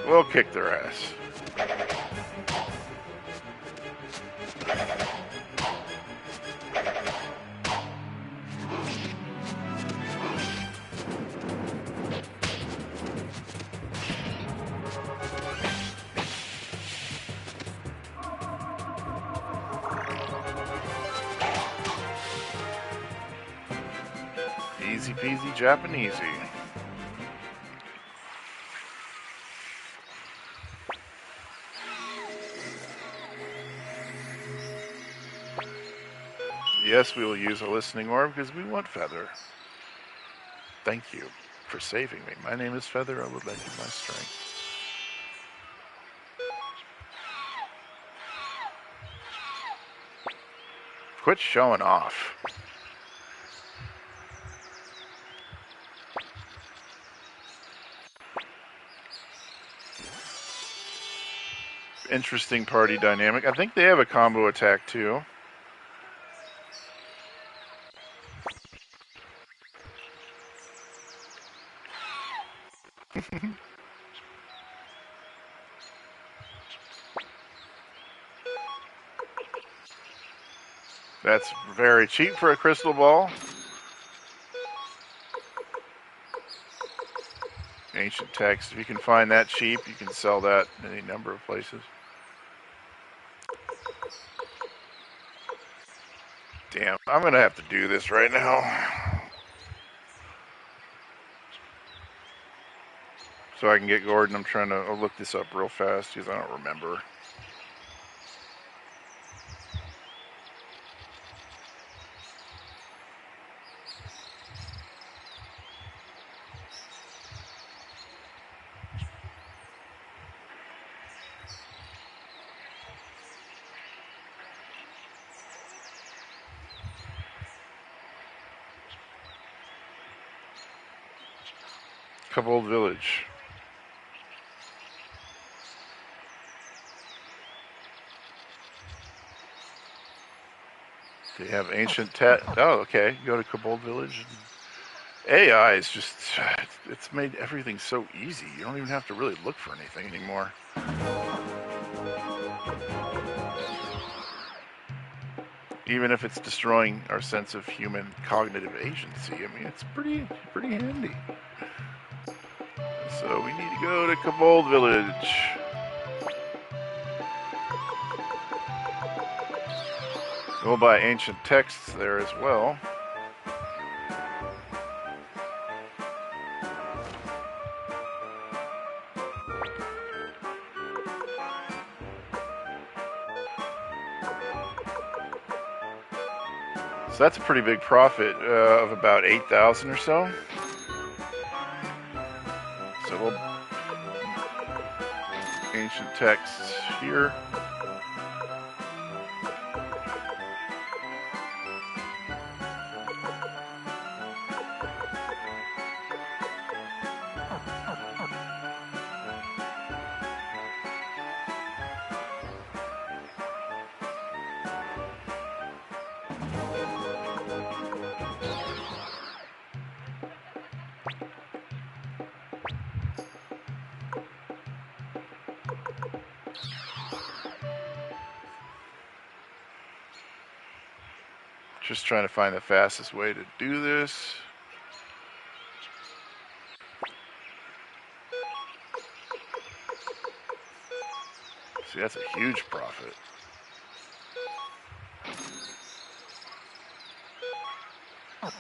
We'll kick their ass. Easy peasy Japanesey. Yes, we will use a listening orb because we want Feather. Thank you for saving me. My name is Feather. I would lend you my strength. Quit showing off. Interesting party dynamic. I think they have a combo attack too. That's very cheap for a crystal ball. Ancient text. If you can find that cheap, you can sell that in any number of places. Damn, I'm gonna have to do this right now. So I can get Gordon. I'm trying to look this up real fast because I don't remember. Kobold Village. They have ancient oh, okay. Go to Kobold Village. AI is just, it's made everything so easy. You don't even have to really look for anything anymore. Even if it's destroying our sense of human cognitive agency, I mean, it's pretty handy. So we need to go to Kobold Village. We'll buy ancient texts there as well. So that's a pretty big profit of about 8,000 or so. So we'll ancient texts here. Just trying to find the fastest way to do this. See, that's a huge profit.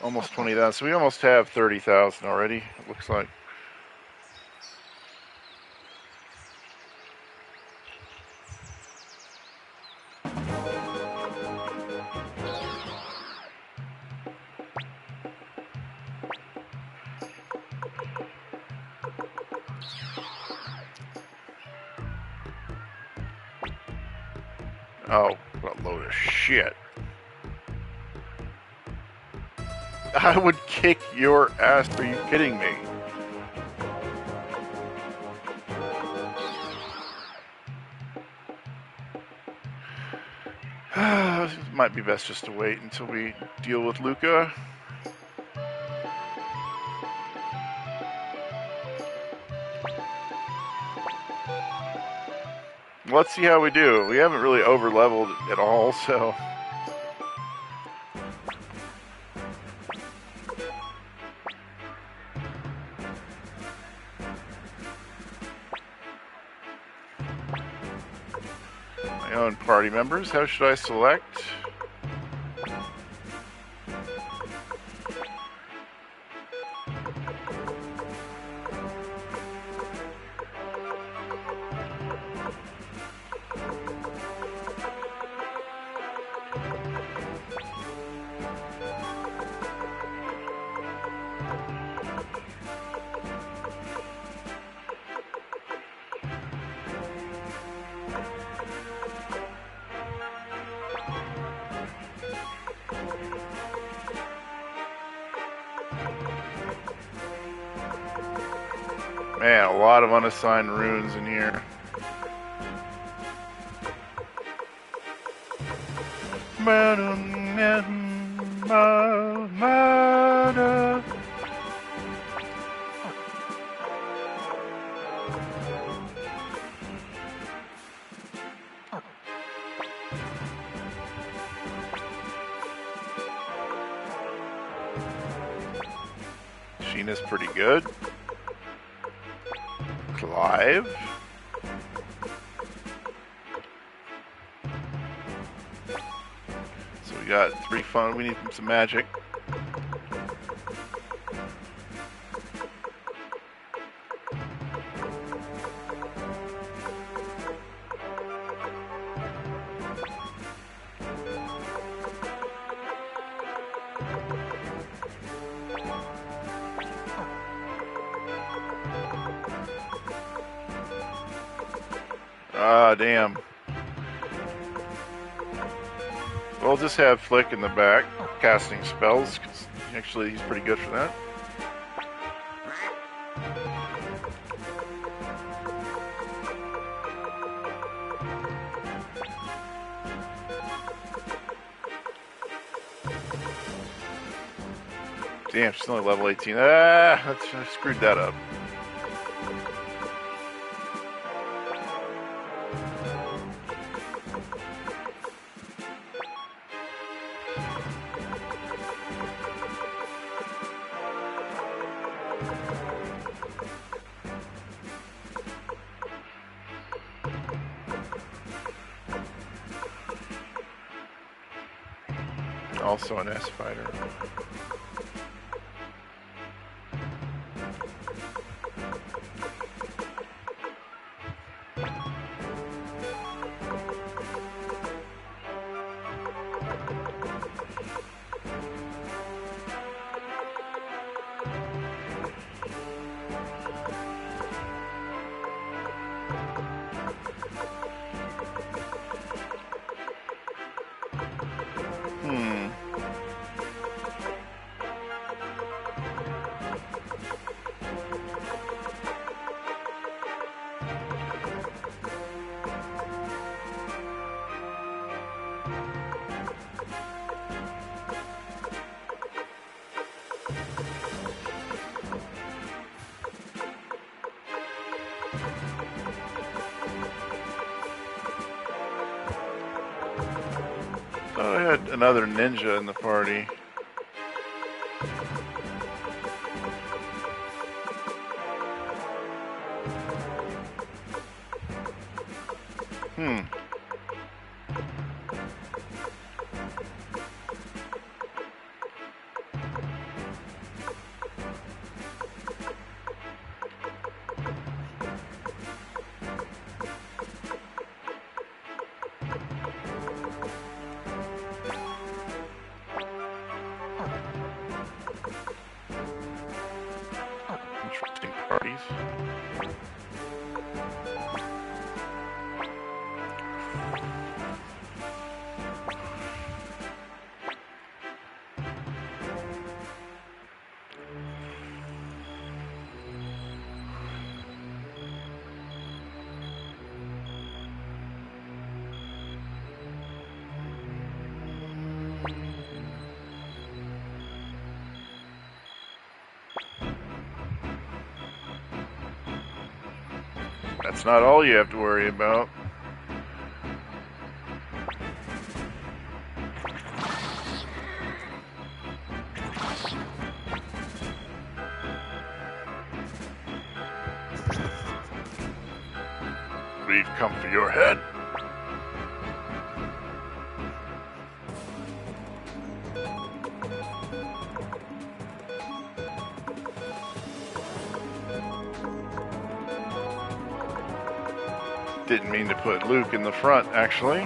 Almost 20,000. So we almost have 30,000 already, it looks like. Oh, what a load of shit. I would kick your ass. Are you kidding me? It might be best just to wait until we deal with Luca. Let's see how we do. We haven't really over-leveled at all, so... My own party members, how should I select? Man, a lot of unassigned runes in here. Sheena's pretty good. Clive. So we got 3 fun. We need some magic. Ah, damn. We'll just have Flick in the back, casting spells, because actually he's pretty good for that. Damn, she's only level 18. Ah, I screwed that up. Also an S fighter. Oh, I had another ninja in the party. Interesting parties. That's not all you have to worry about. We've come for your head. Didn't mean to put Luke in the front, actually.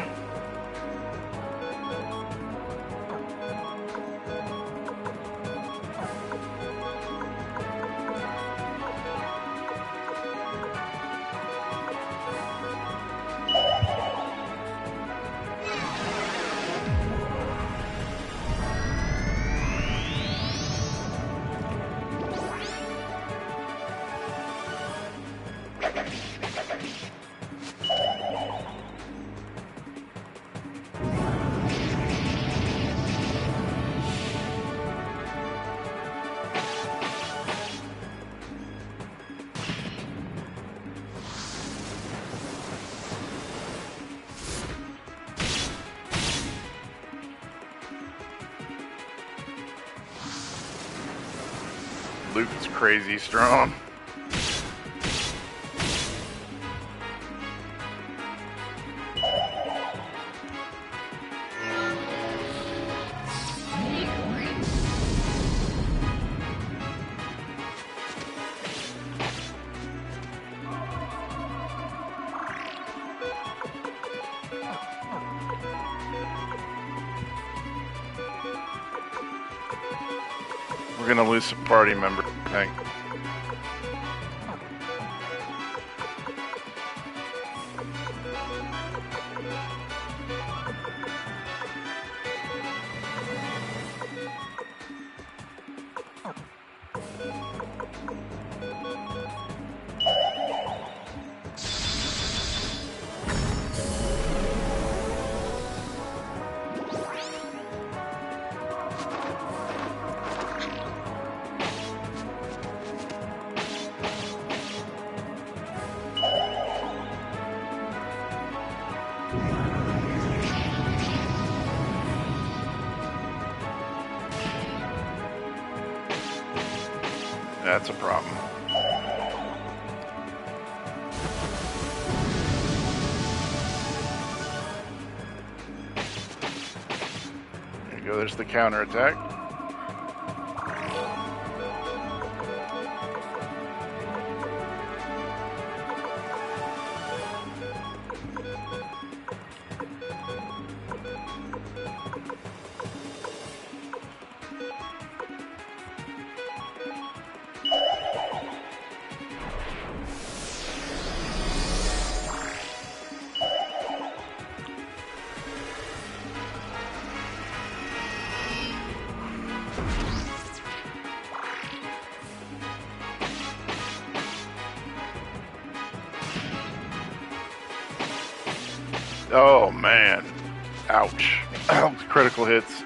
Luke is crazy strong. We're gonna lose some party members, I think. That's a problem. There you go, there's the counterattack. Oh man, ouch. Critical hits.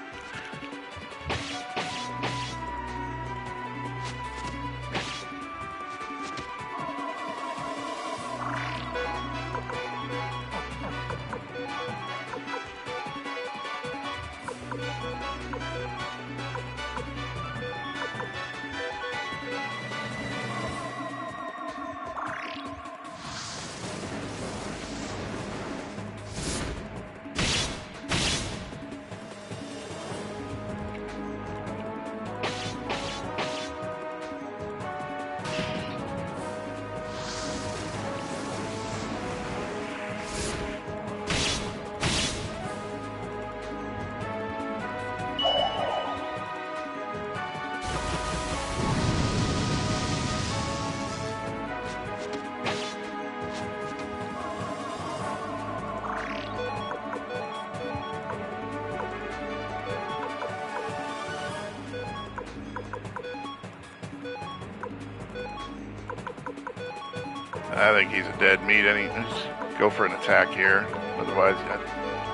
I think he's a dead meat. Just go for an attack here. Otherwise,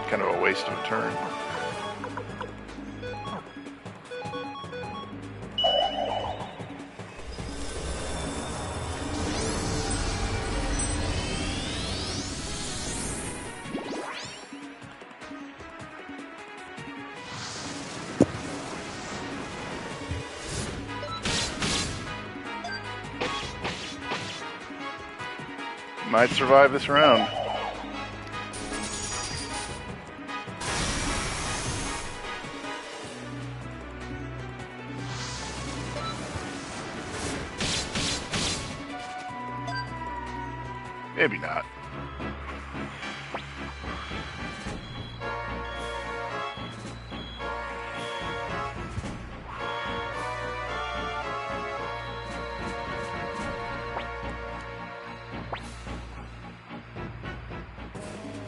kind of a waste of a turn. Might survive this round. Maybe not.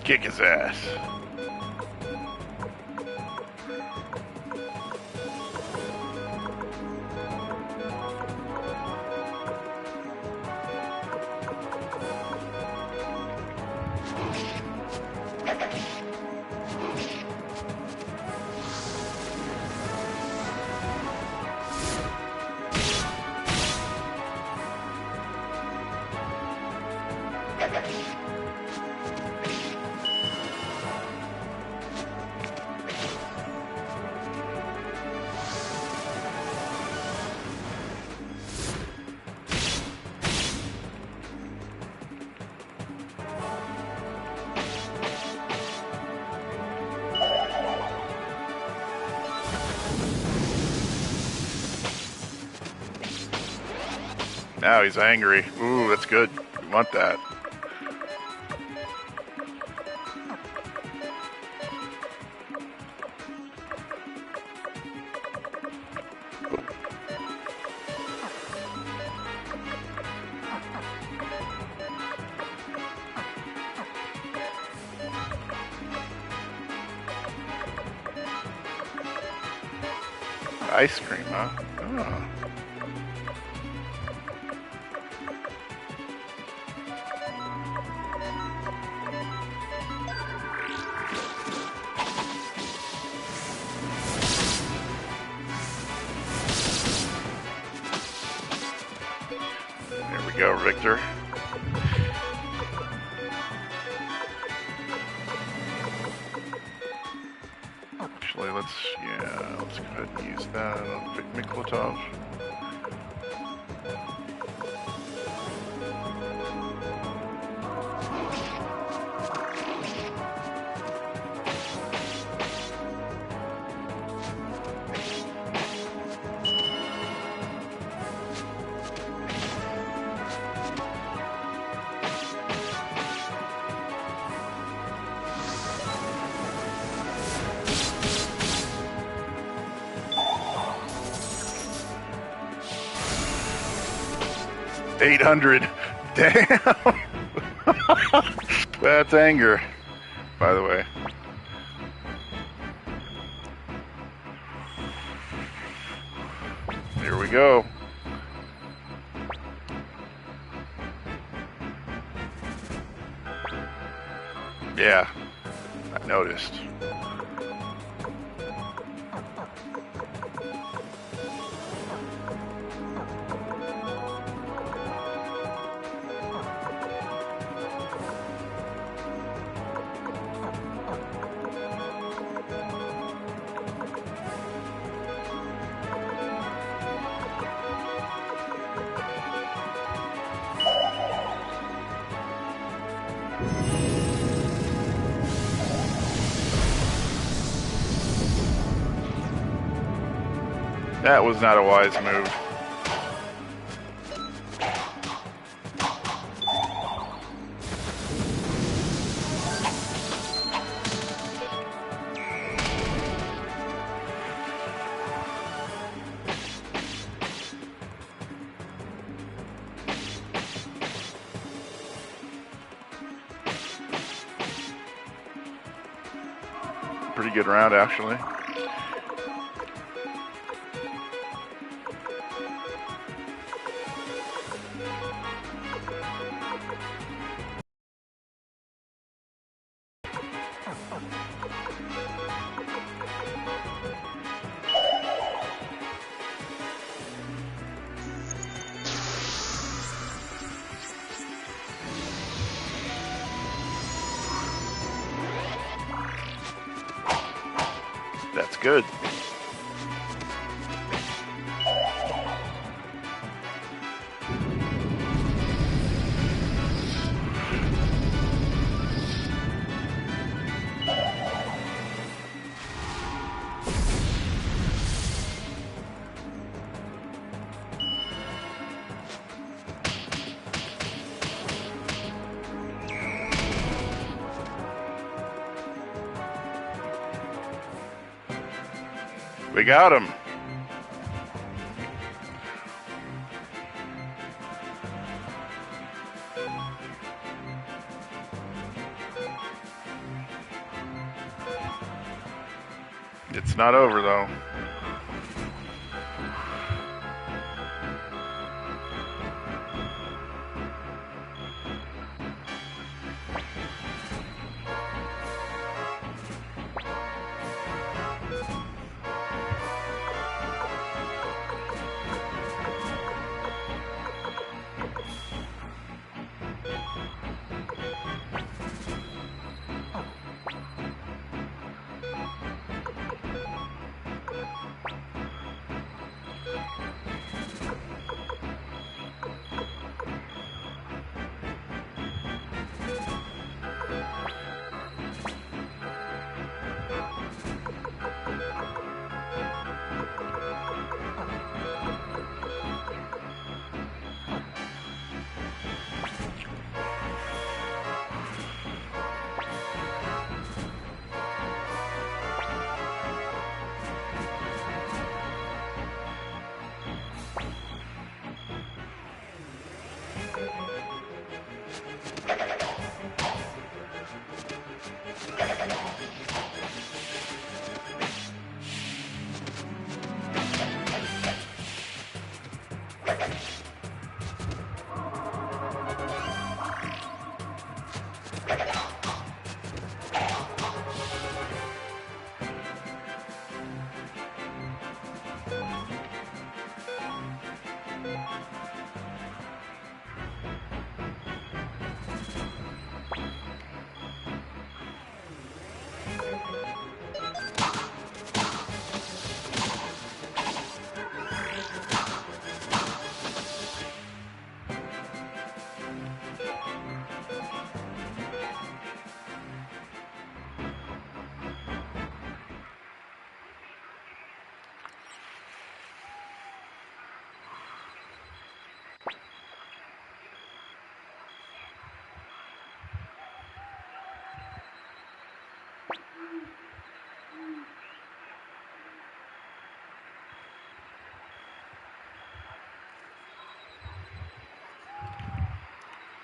Kick his ass. Now he's angry. Ooh, that's good. We want that. Ice cream, huh? Oh. There we go, Victor. Actually, let's go ahead and use that on Miklatov. 800. Damn. That's anger, by the way. Here we go. Yeah, I noticed. That was not a wise move. Pretty good round, actually. That's good. We got him. It's not over, though.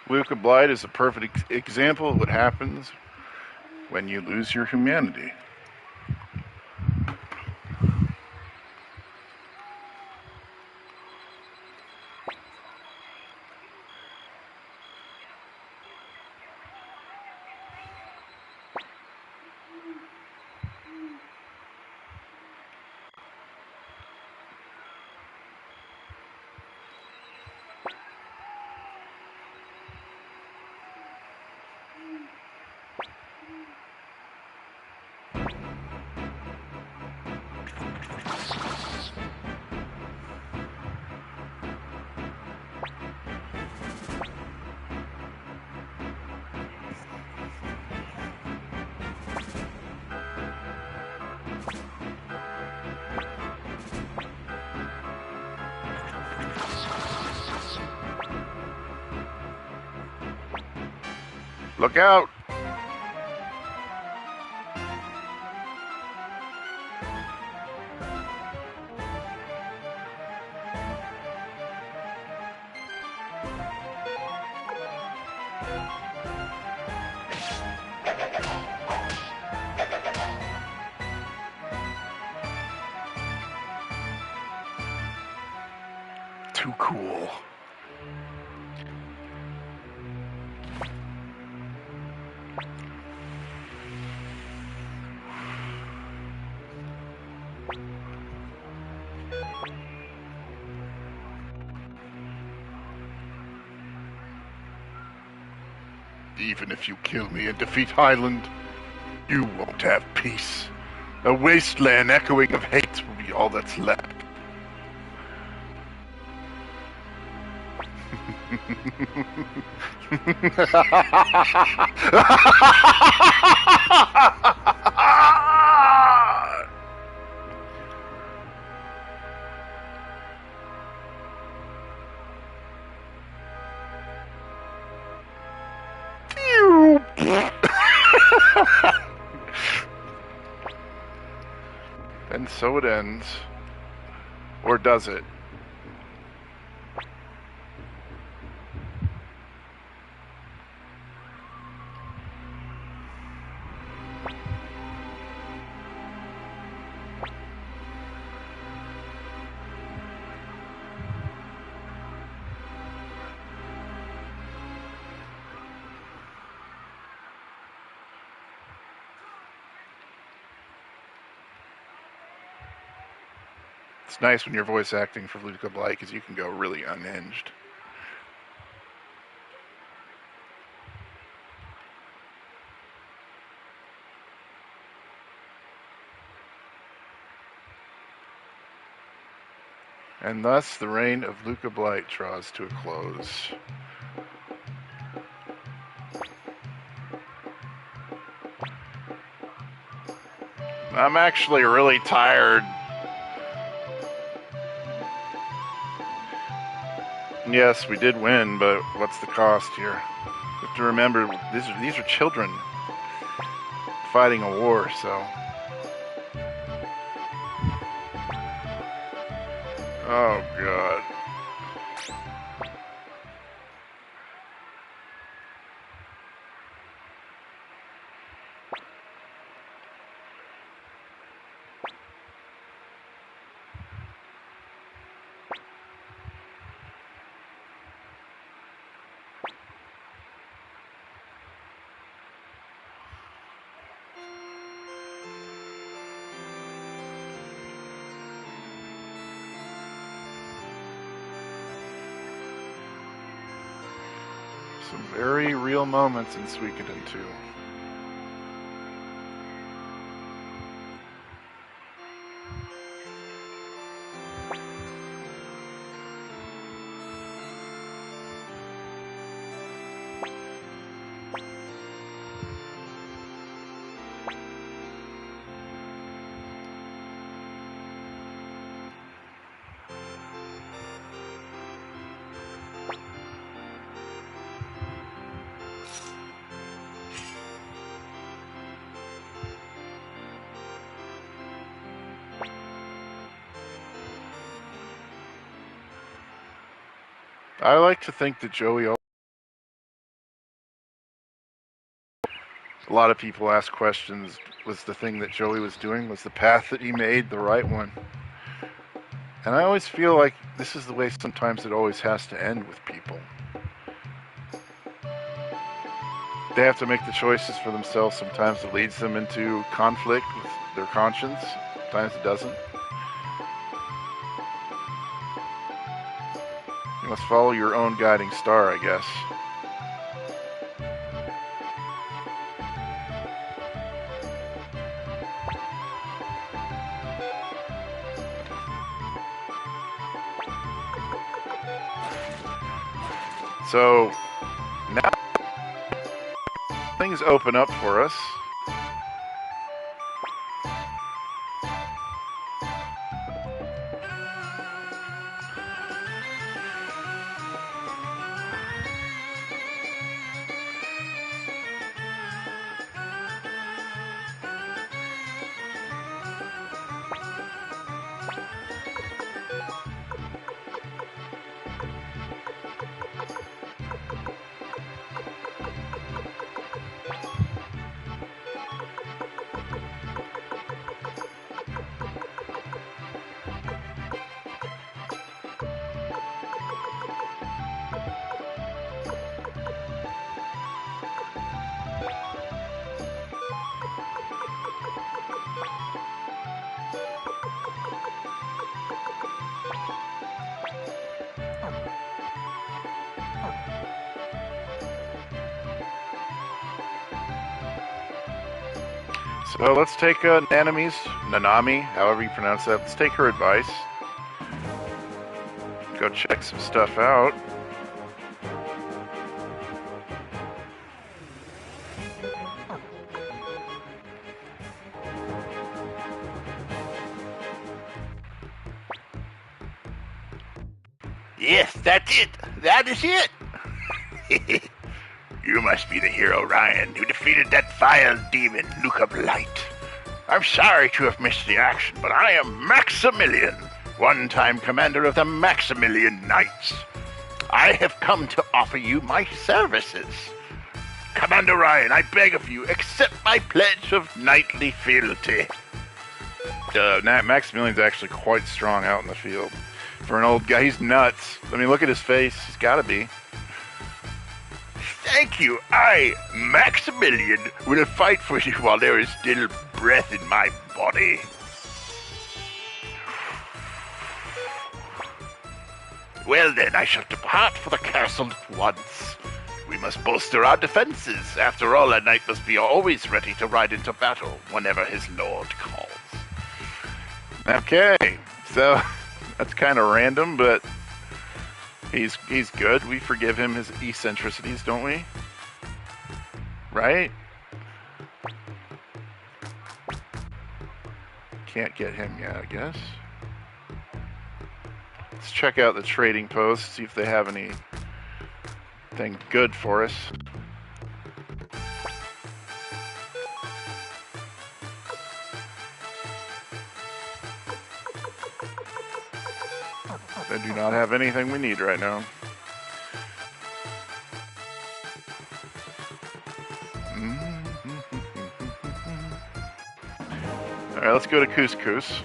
Luca Blight is a perfect example of what happens when you lose your humanity. Look out! Too cool. Even if you kill me and defeat Highland, you won't have peace. A wasteland echoing of hate will be all that's left. And so it ends. Or does it? It's nice when you're voice acting for Luca Blight because you can go really unhinged. And thus the reign of Luca Blight draws to a close. I'm actually really tired. Yes, we did win, but what's the cost here? You have to remember, these are children fighting a war, so... Oh, God. Some very real moments in Suikoden 2. I like to think that Joey A lot of people ask questions. Was the thing that Joey was doing, was the path that he made the right one? And I always feel like this is the way sometimes it always has to end with people. They have to make the choices for themselves. Sometimes it leads them into conflict with their conscience. Sometimes it doesn't. You must follow your own guiding star, I guess. So now things open up for us. So let's take Nanami, however you pronounce that. Let's take her advice. Go check some stuff out. Yes, that's it. That is it. You must be the hero, Ryan, who defeated that vile demon, Luke of Light. I'm sorry to have missed the action, but I am Maximilian, one-time commander of the Maximilian Knights. I have come to offer you my services. Commander Ryan, I beg of you, accept my pledge of knightly fealty. Maximilian's actually quite strong out in the field. For an old guy, he's nuts. I mean, look at his face. He's got to be. Thank you. I, Maximilian, will fight for you while there is still breath in my body. Well then, I shall depart for the castle at once. We must bolster our defenses. After all, a knight must be always ready to ride into battle whenever his lord calls. Okay, so that's kind of random, but he's good. We forgive him his eccentricities, don't we? Right? Can't get him yet, I guess. Let's check out the trading post, see if they have anything good for us. They do not have anything we need right now. Alright, let's go to Couscous.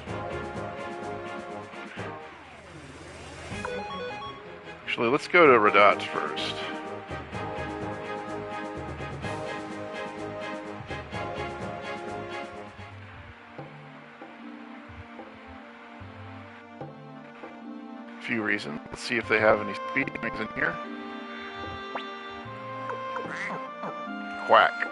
Actually, let's go to Radat first. Few reasons. Let's see if they have any speed things in here. Quack.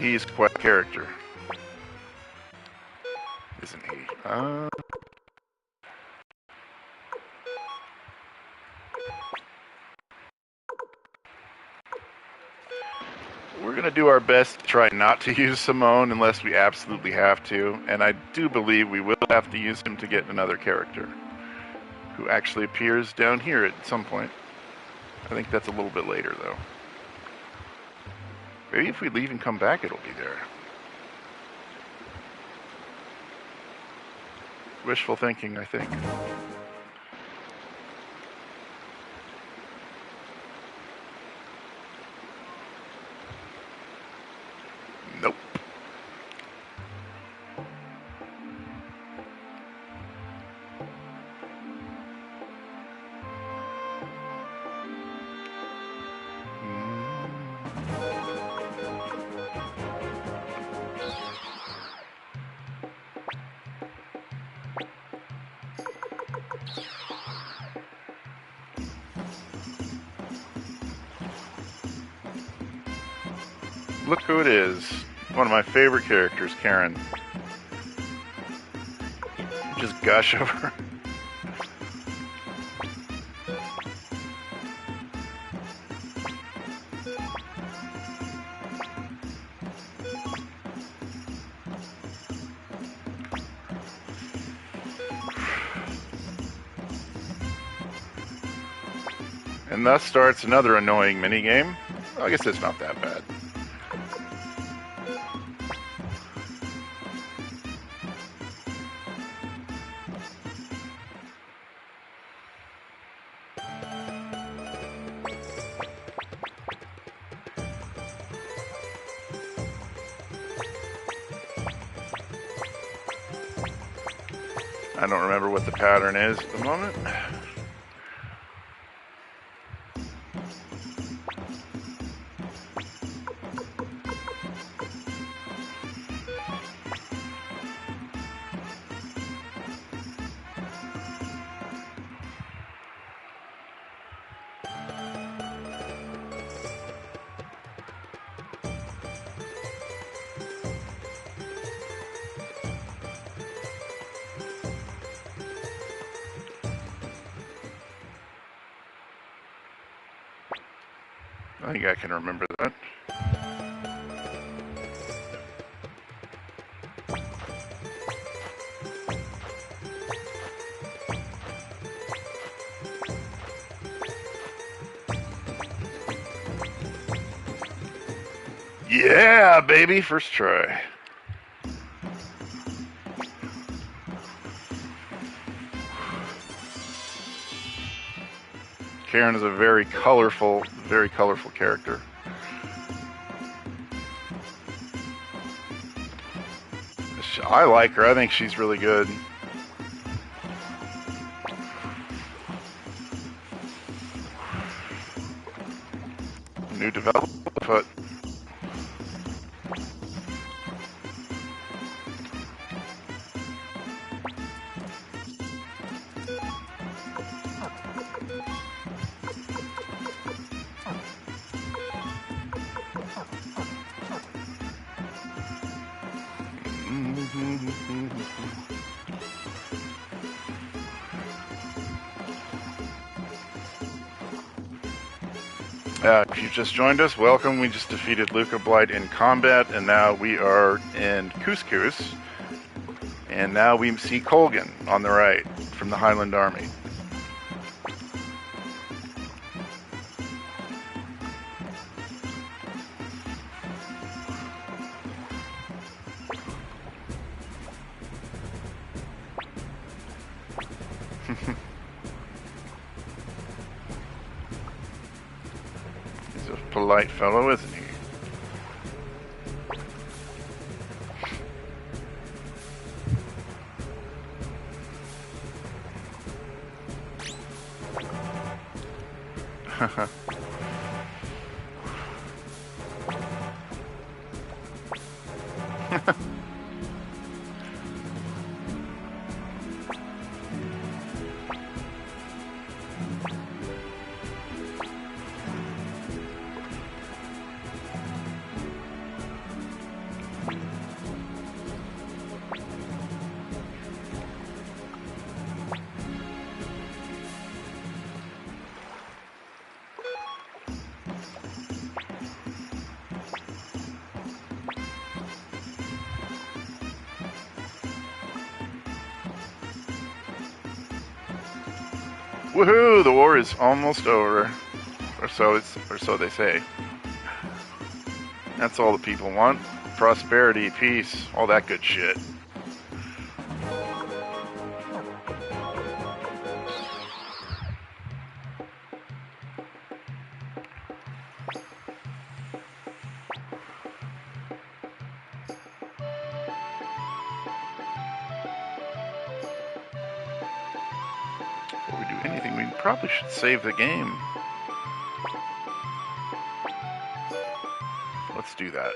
He's quite a character, isn't he? We're going to do our best to try not to use Simone unless we absolutely have to, and I do believe we will have to use him to get another character who actually appears down here at some point. I think that's a little bit later, though. Maybe if we leave and come back, it'll be there. Wishful thinking, I think. Nope. Look who it is. One of my favorite characters, Karen. Just gush over her. And thus starts another annoying minigame. I guess it's not that bad. I don't remember what the pattern is at the moment. I think I can remember that. Yeah, baby, first try. Karen is a very colorful character. I like her. I think she's really good. New development, but if you've just joined us, welcome. We just defeated Luca Blight in combat, and now we are in Couscous. And now we see Colgan on the right from the Highland Army. He's a polite fellow, isn't he? Woohoo! The war is almost over, or so they say. That's all the people want: prosperity, peace, all that good shit. Before we do anything, we probably should save the game. Let's do that.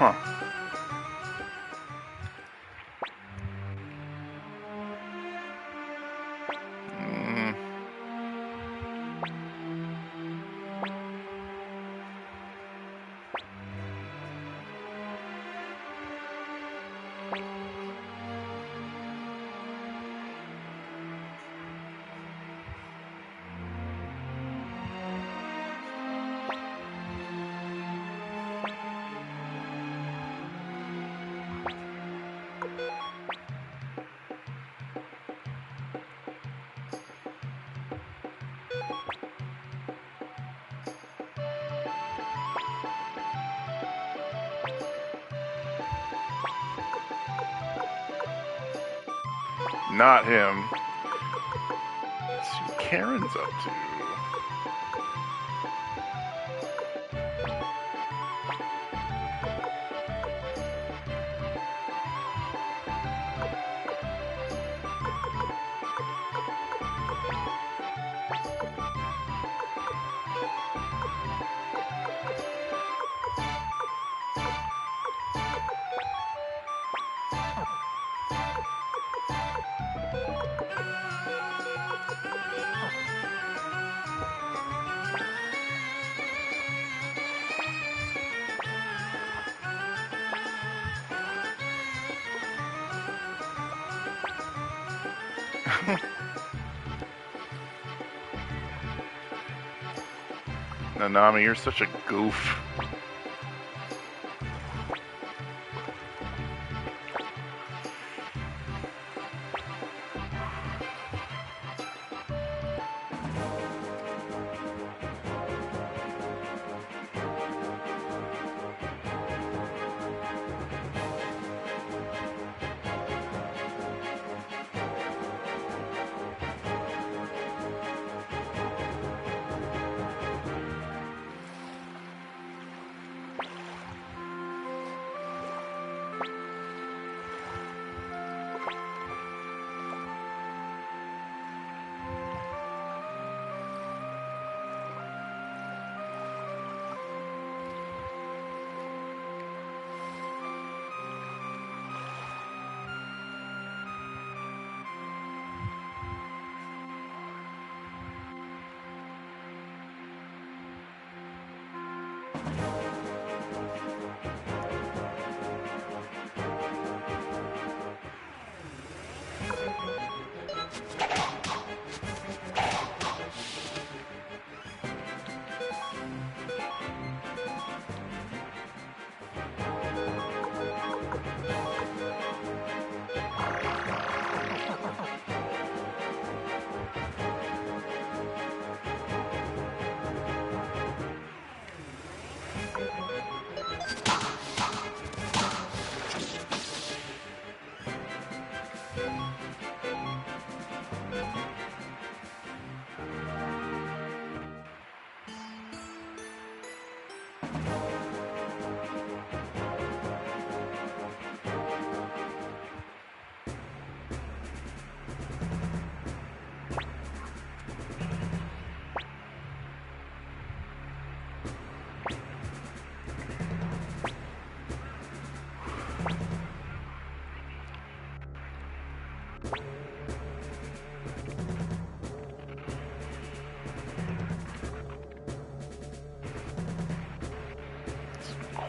Huh. Mm. Not him. Let's see what Karen's up to. Nanami, you're such a goof.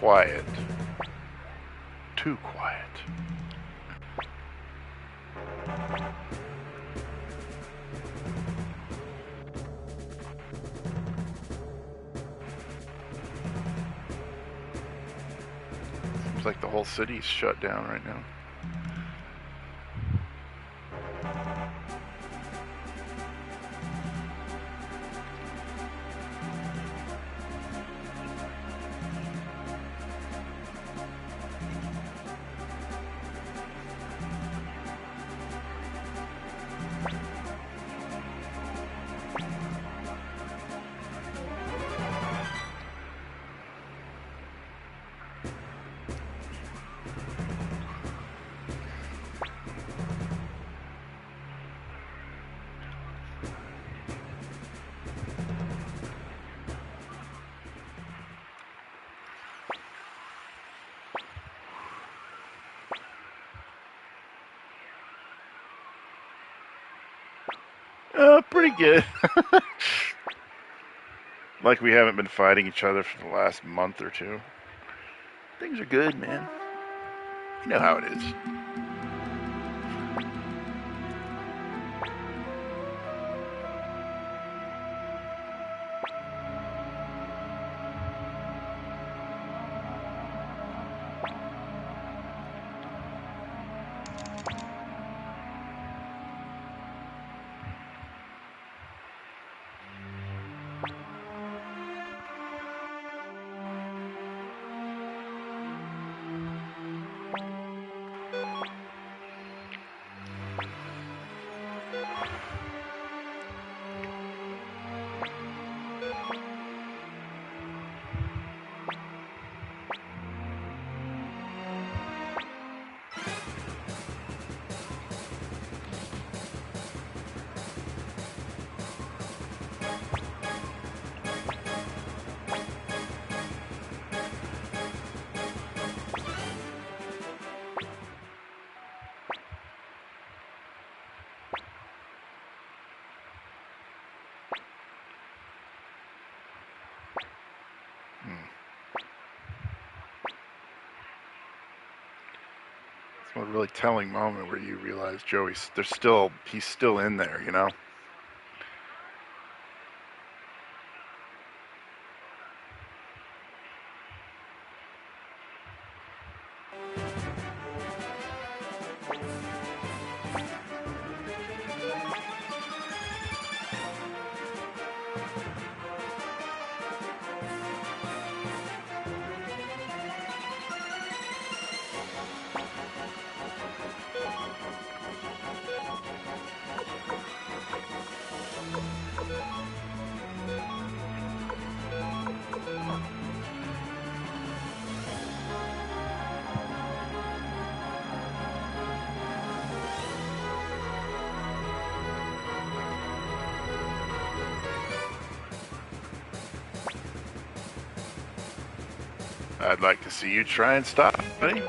quiet. Too quiet. Seems like the whole city's shut down right now. Pretty good. Like we haven't been fighting each other for the last month or two. Things are good, man. You know how it is. It's a really telling moment where you realize he's still in there, you know? I'd like to see you try and stop, buddy.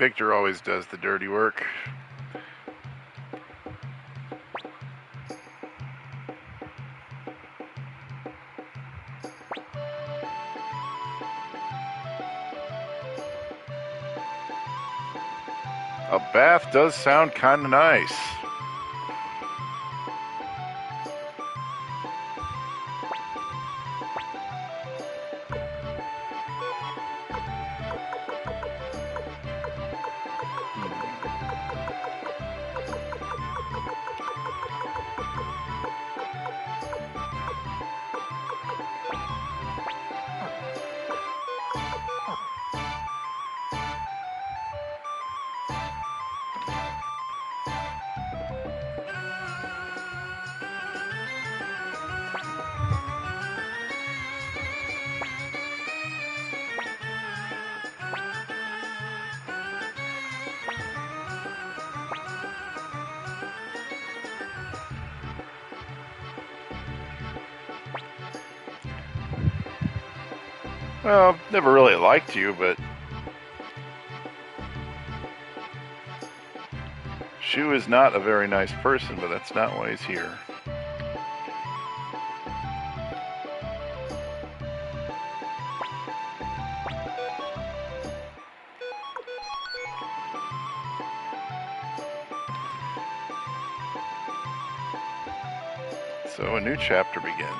Victor always does the dirty work. A bath does sound kind of nice. Well, never really liked you, but Shu is not a very nice person, but that's not why he's here. So a new chapter begins.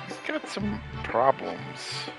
He's got some problems.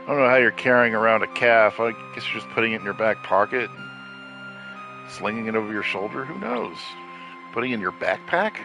I don't know how you're carrying around a calf. I guess you're just putting it in your back pocket, slinging it over your shoulder. Who knows? Putting it in your backpack?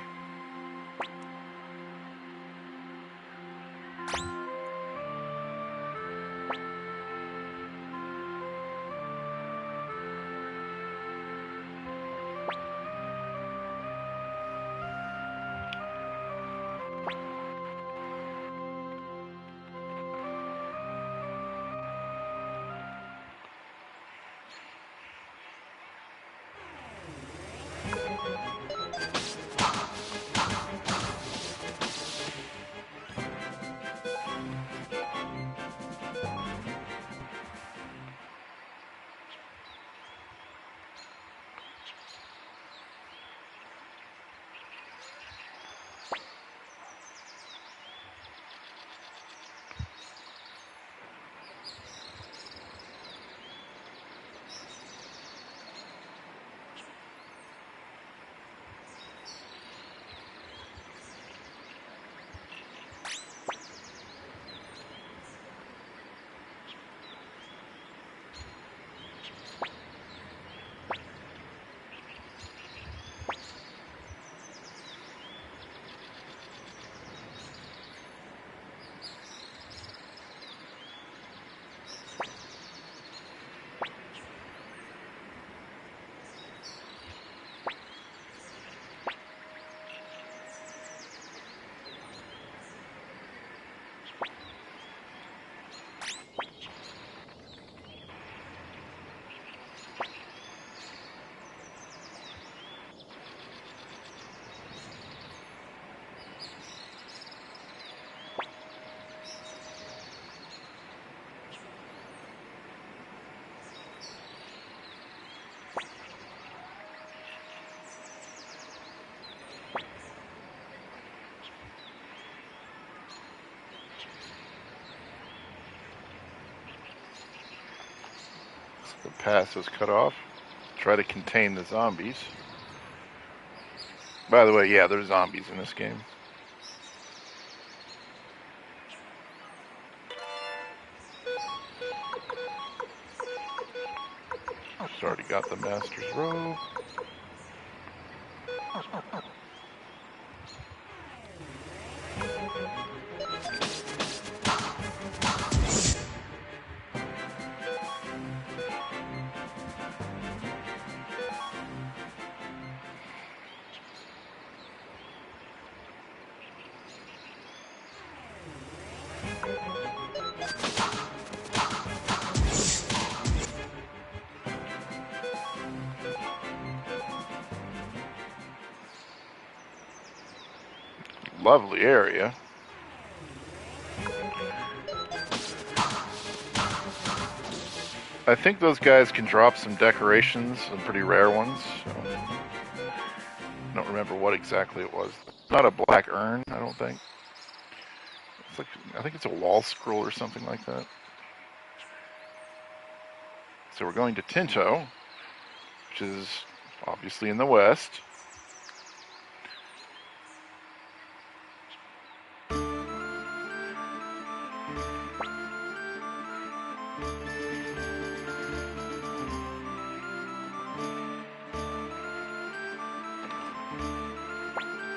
The path is cut off. Try to contain the zombies. By the way, yeah, there's zombies in this game. Just already got the master's robe. Lovely area. I think those guys can drop some decorations, some pretty rare ones. So I don't remember what exactly it was. Not a black urn, I don't think. It's like, I think it's a wall scroll or something like that. So we're going to Tinto, which is obviously in the west.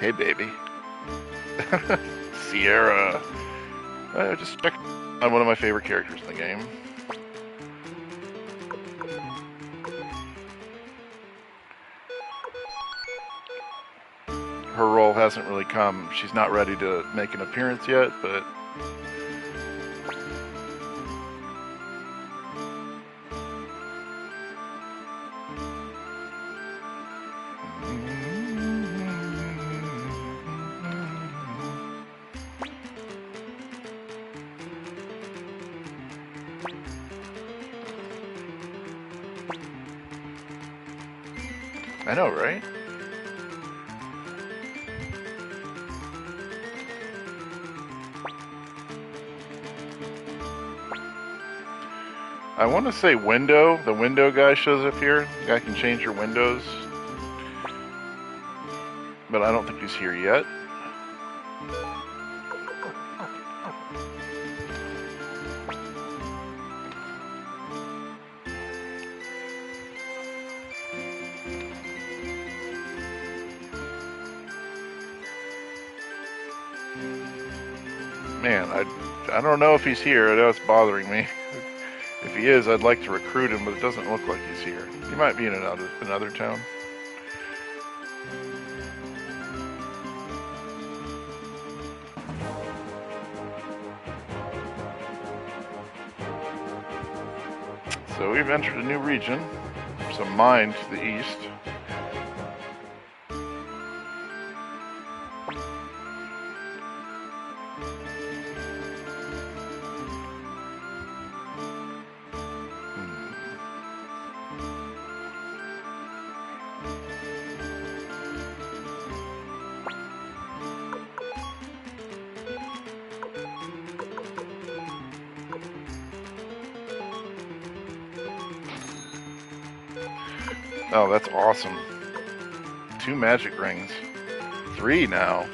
Hey, baby. Sierra. Just check on one of my favorite characters in the game. Her role hasn't really come. She's not ready to make an appearance yet, but I know, right? I want to say window. The window guy shows up here. The guy can change your windows. But I don't think he's here yet. Man, I don't know if he's here. I know it's bothering me. If he is, I'd like to recruit him, but it doesn't look like he's here. He might be in another town. So we've entered a new region. Some mine to the east. Oh, that's awesome. 2 magic rings. 3 now.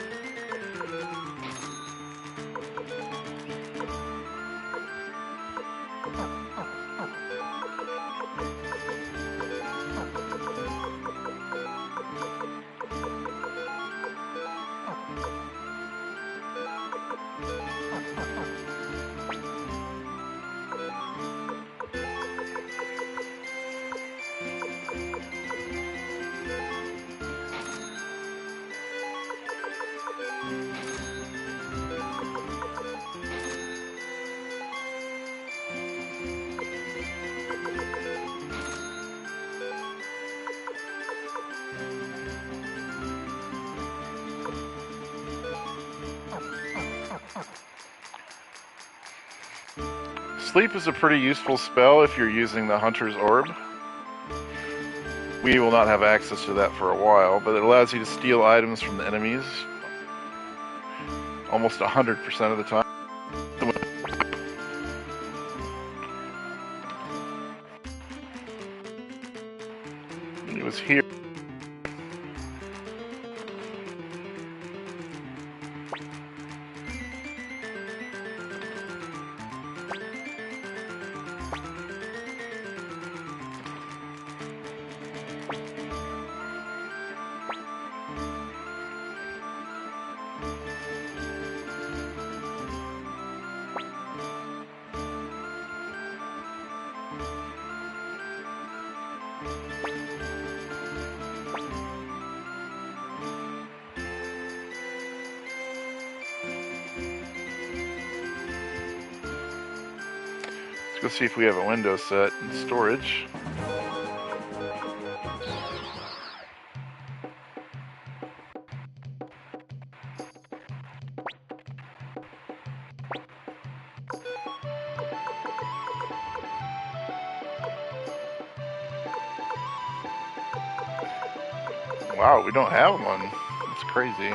Sleep is a pretty useful spell if you're using the Hunter's Orb. We will not have access to that for a while, but it allows you to steal items from the enemies almost 100% of the time. He was here. Let's go see if we have a window set in storage. Wow, we don't have one. That's crazy.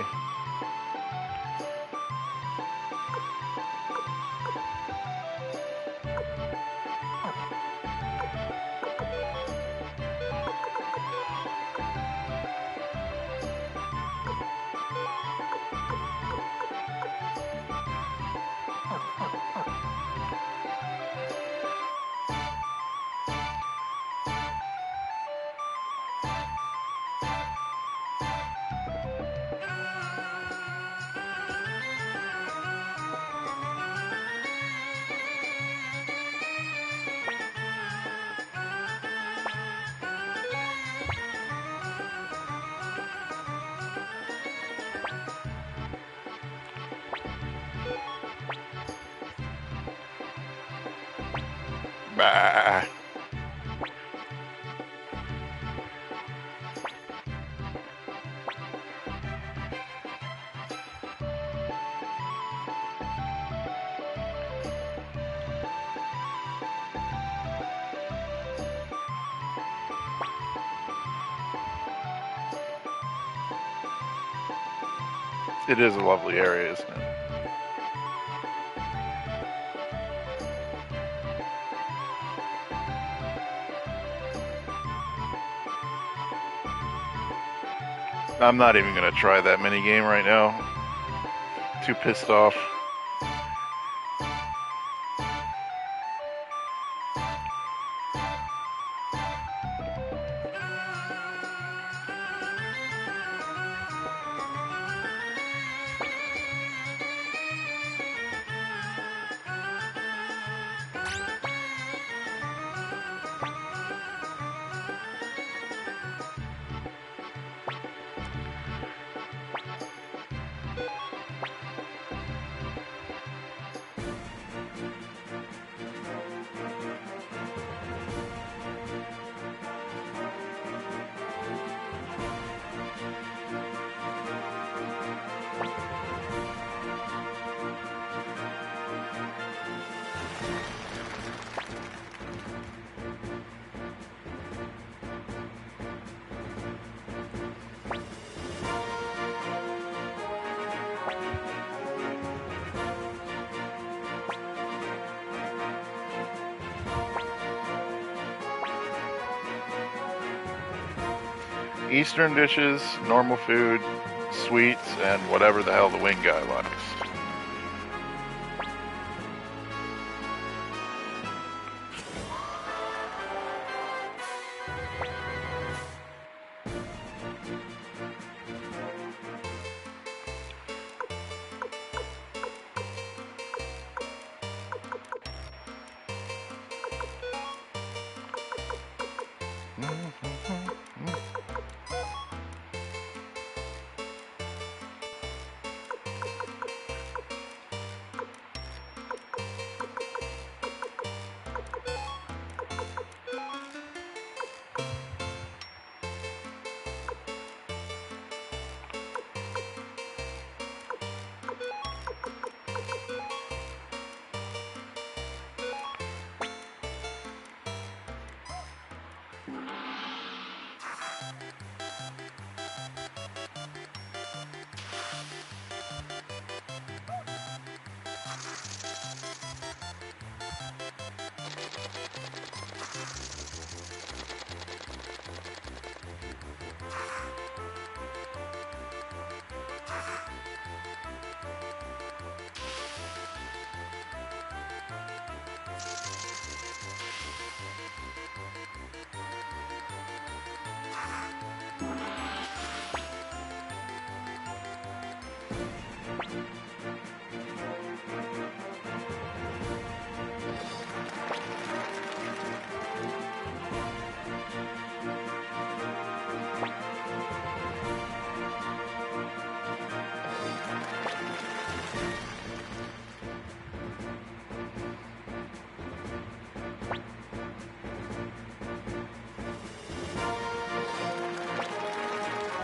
Bah. It is a lovely area, isn't it? I'm not even going to try that mini game right now. Too pissed off. Eastern dishes, normal food, sweets, and whatever the hell the wing guy likes.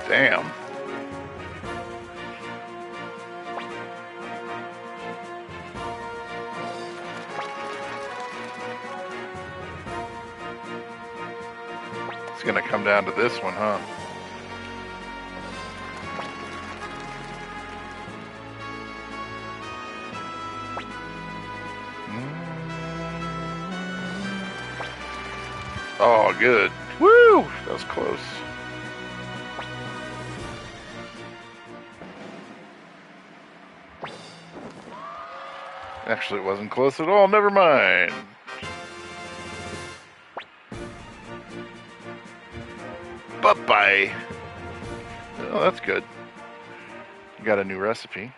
Damn. It's gonna come down to this one, huh? Oh, good. Woo! That was close. Actually, it wasn't close at all. Never mind. Bye-bye. Oh, that's good. You got a new recipe.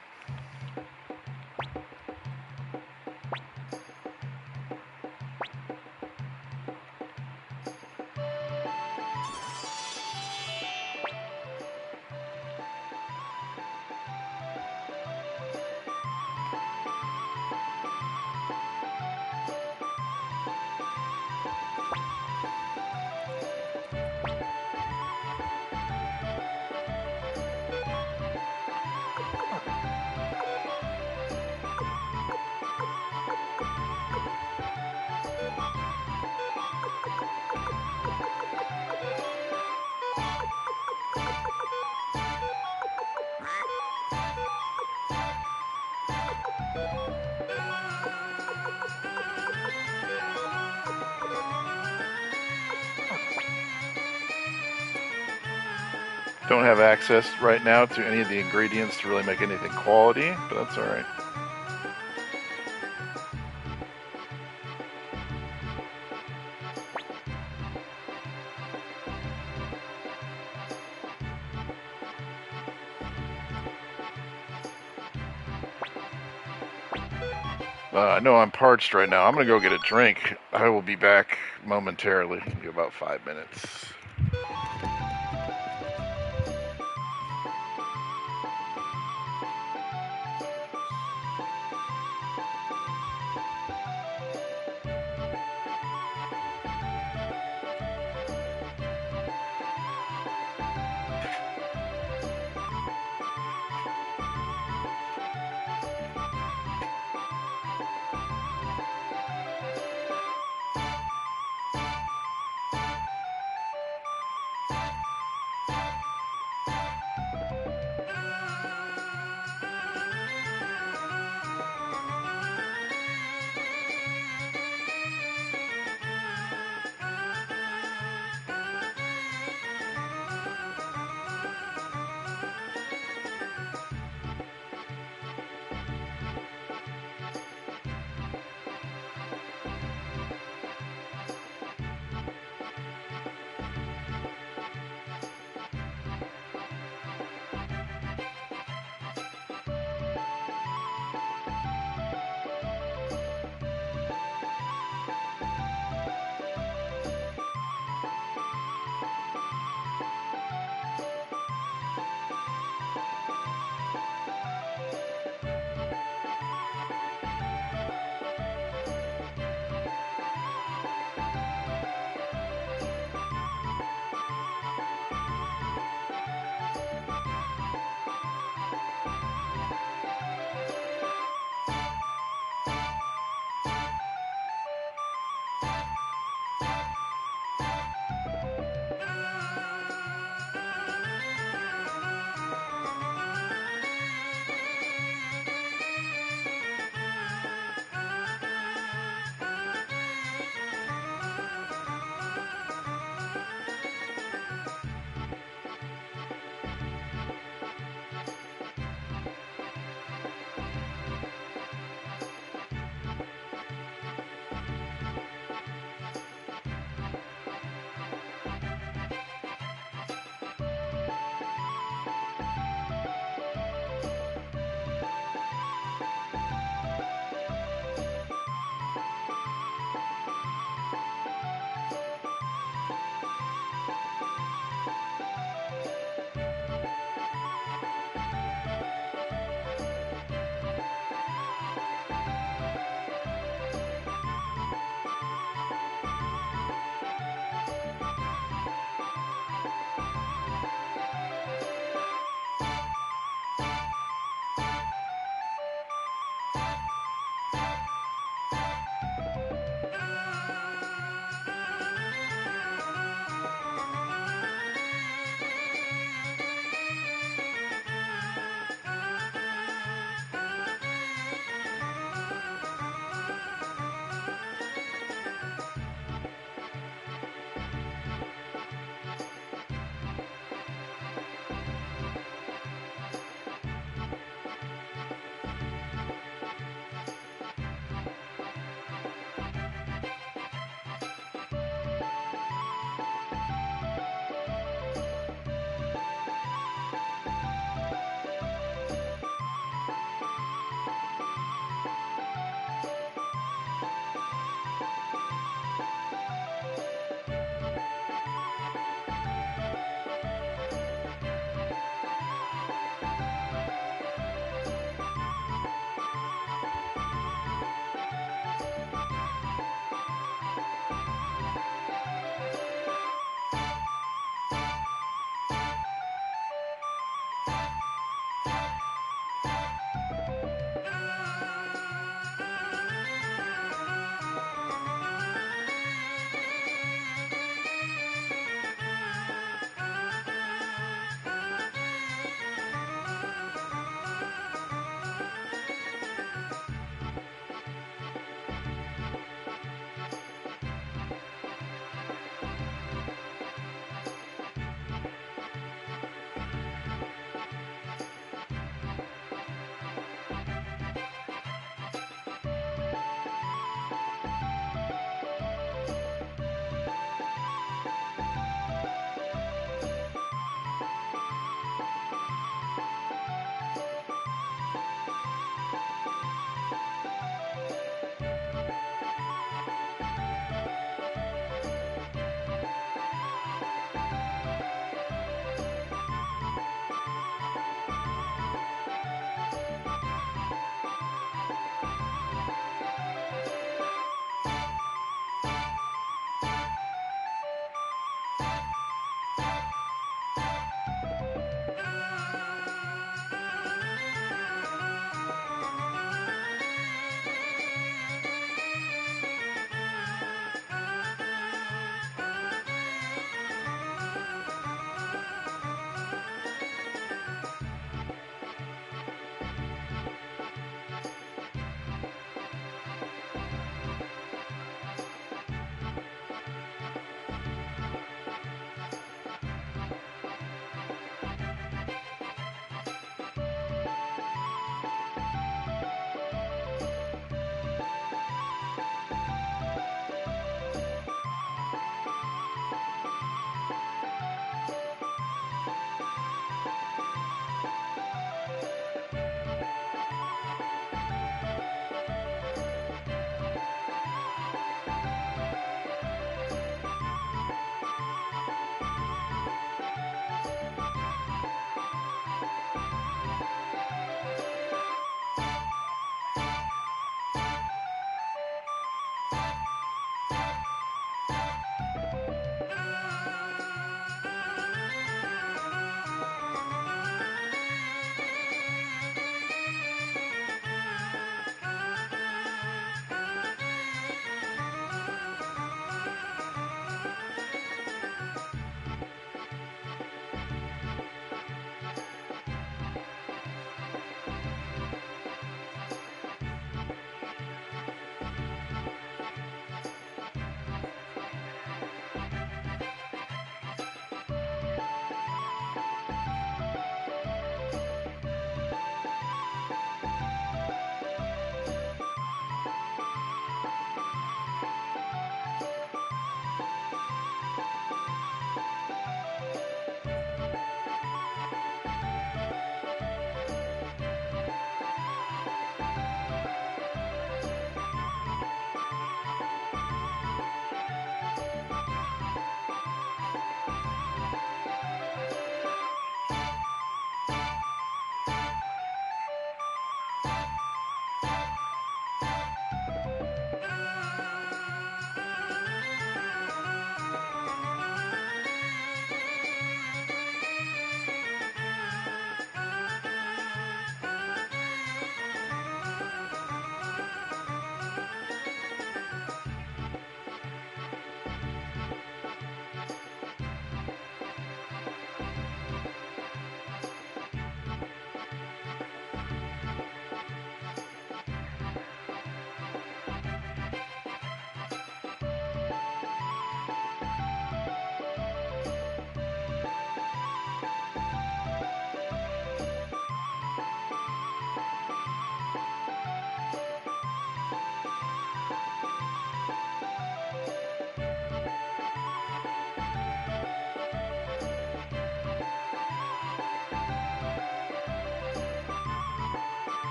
Don't have access right now to any of the ingredients to really make anything quality, but that's all right. I know I'm parched right now. I'm going to go get a drink. I will be back momentarily. In about 5 minutes.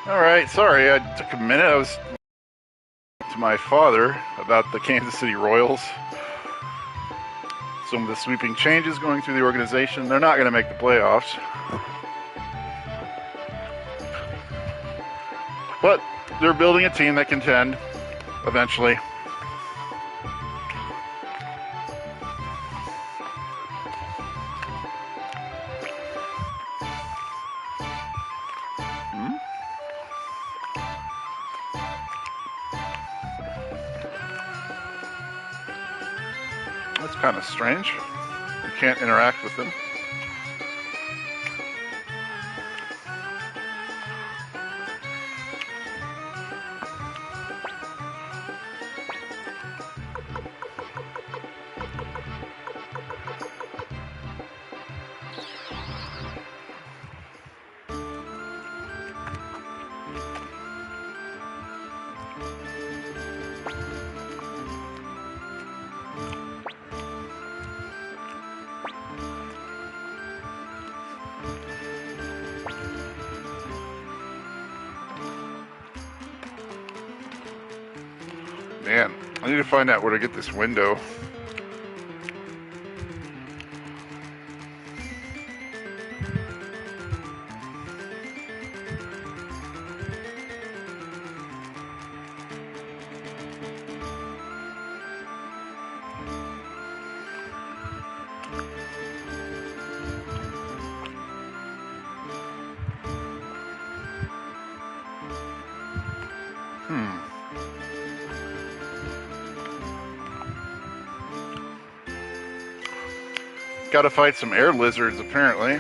All right, sorry, I took a minute. I was to my father about the Kansas City Royals. Some of the sweeping changes going through the organization. They're not going to make the playoffs. But they're building a team that can contend eventually. That's kind of strange. You can't interact with them. Man, I need to find out where to get this window. Gotta fight some air lizards, apparently.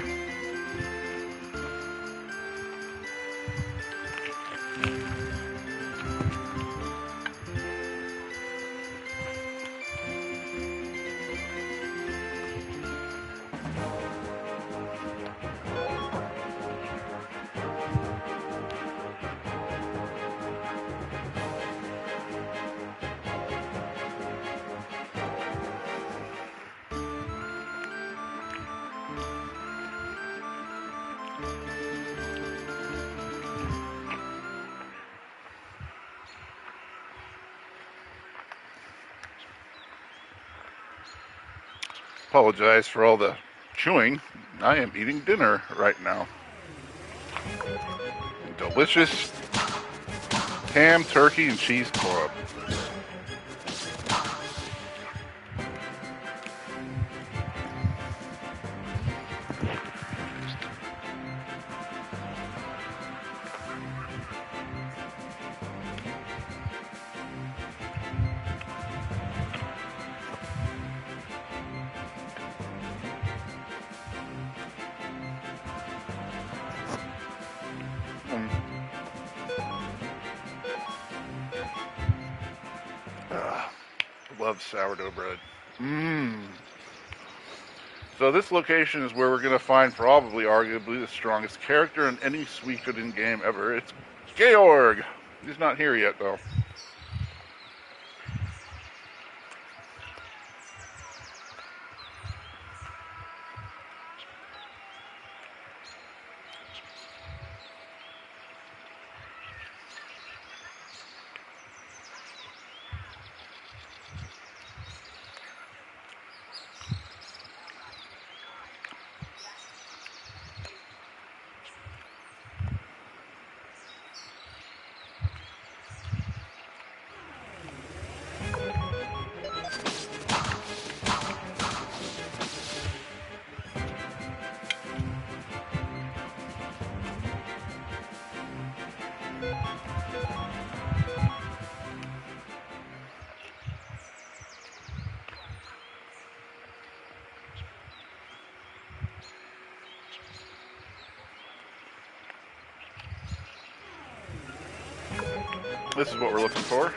Apologize for all the chewing. I am eating dinner right now. Delicious ham, turkey, and cheese club. Love sourdough bread. So this location is where we're going to find probably, arguably, the strongest character in any Suikoden game ever. It's Georg. He's not here yet, though. This is what we're looking for.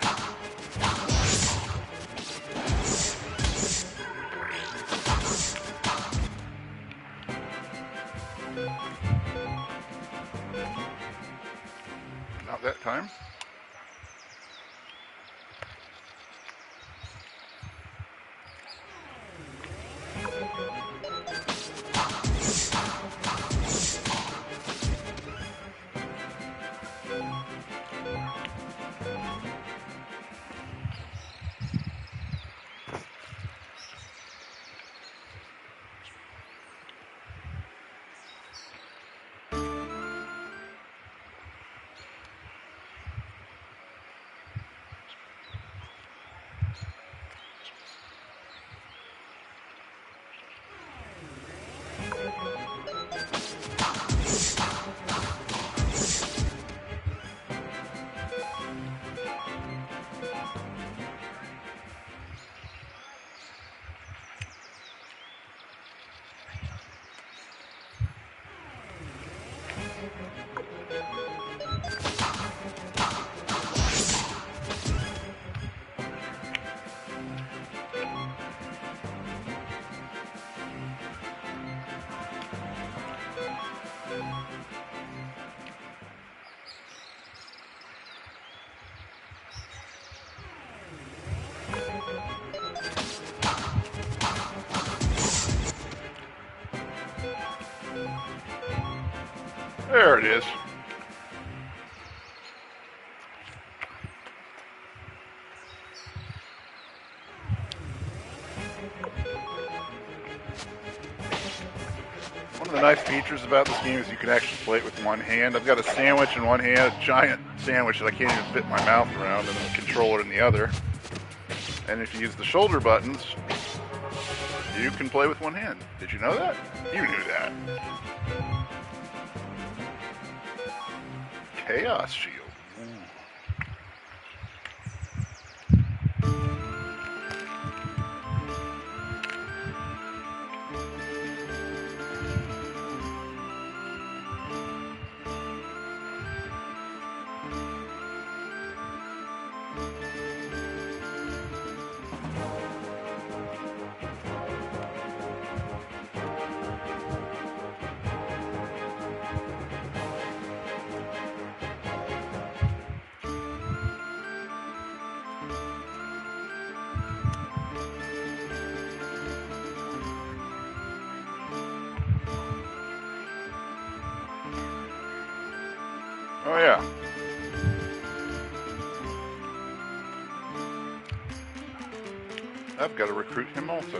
Not that time. There it is. One of the nice features about this game is you can actually play it with one hand. I've got a sandwich in one hand, a giant sandwich that I can't even fit my mouth around, and a controller in the other. And if you use the shoulder buttons, you can play with one hand. Did you know that? You knew that. Chaos Shield. Oh yeah. I've got to recruit him also.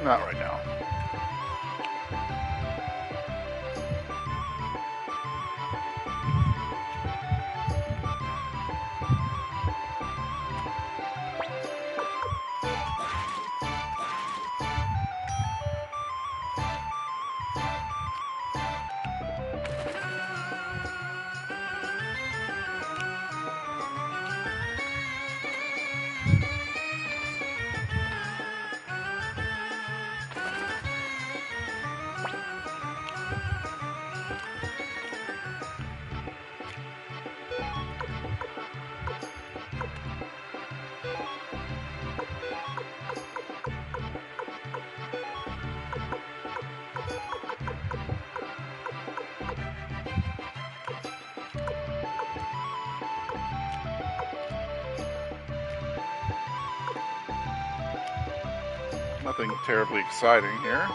Not right now. Nothing terribly exciting here.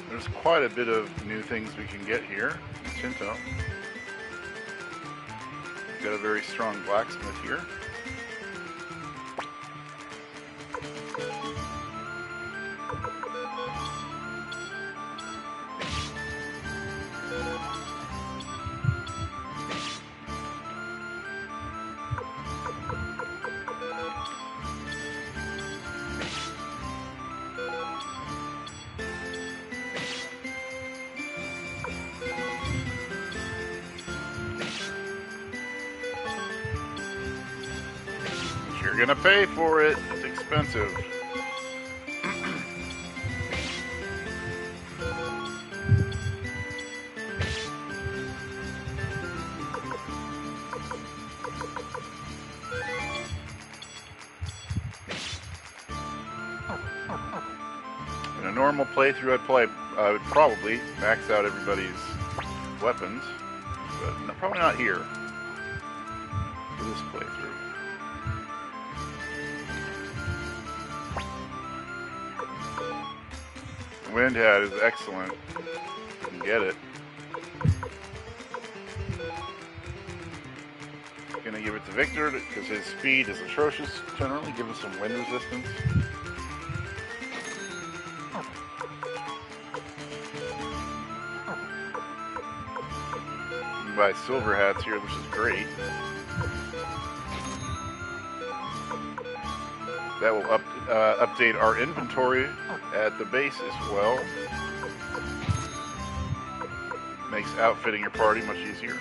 There's quite a bit of new things we can get here in Tinto. Got a very strong blacksmith here. You're gonna pay for it. It's expensive. In a normal playthrough, I would probably max out everybody's weapons, but probably not here for this playthrough. Wind Hat is excellent. You can get it. Gonna give it to Victor because his speed is atrocious. Generally, give him some wind resistance. You can buy silver hats here, which is great. That will update our inventory at the base as well. Makes outfitting your party much easier.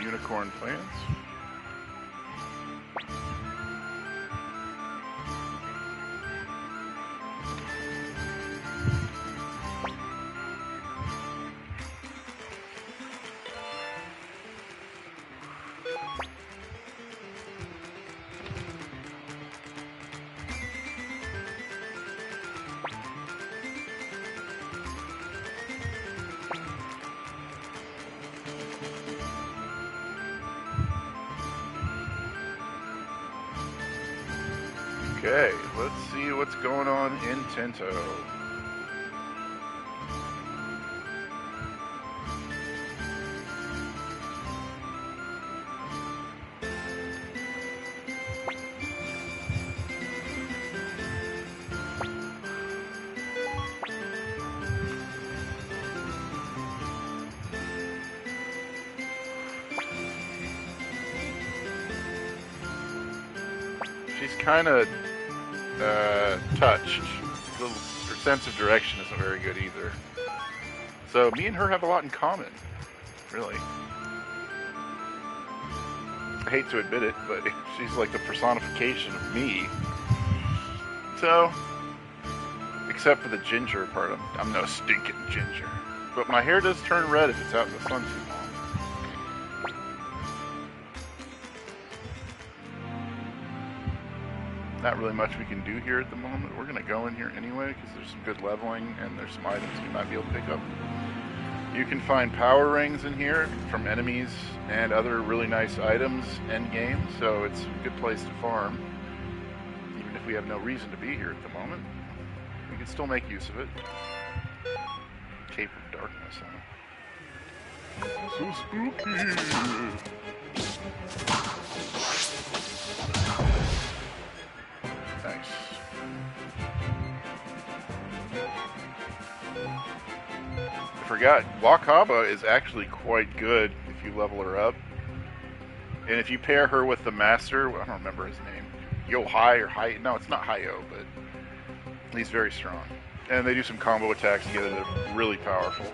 Unicorn plans. Okay, let's see what's going on in Tinto. She's kind of touched. Her sense of direction isn't very good either. So me and her have a lot in common, really. I hate to admit it, but she's like the personification of me. So, except for the ginger part, I'm no stinking ginger. But my hair does turn red if it's out in the sun too long. Not really much we can do here at the moment. We're going to go in here anyway because there's some good leveling and there's some items you might be able to pick up. You can find power rings in here from enemies and other really nice items end game, so it's a good place to farm. Even if we have no reason to be here at the moment, we can still make use of it. Cape of Darkness, huh? So spooky! Nice. I forgot, Wakaba is actually quite good if you level her up. And if you pair her with the master, I don't remember his name, Yo-Hai or Hai, no, it's not Hayo, but he's very strong. And they do some combo attacks together that are really powerful.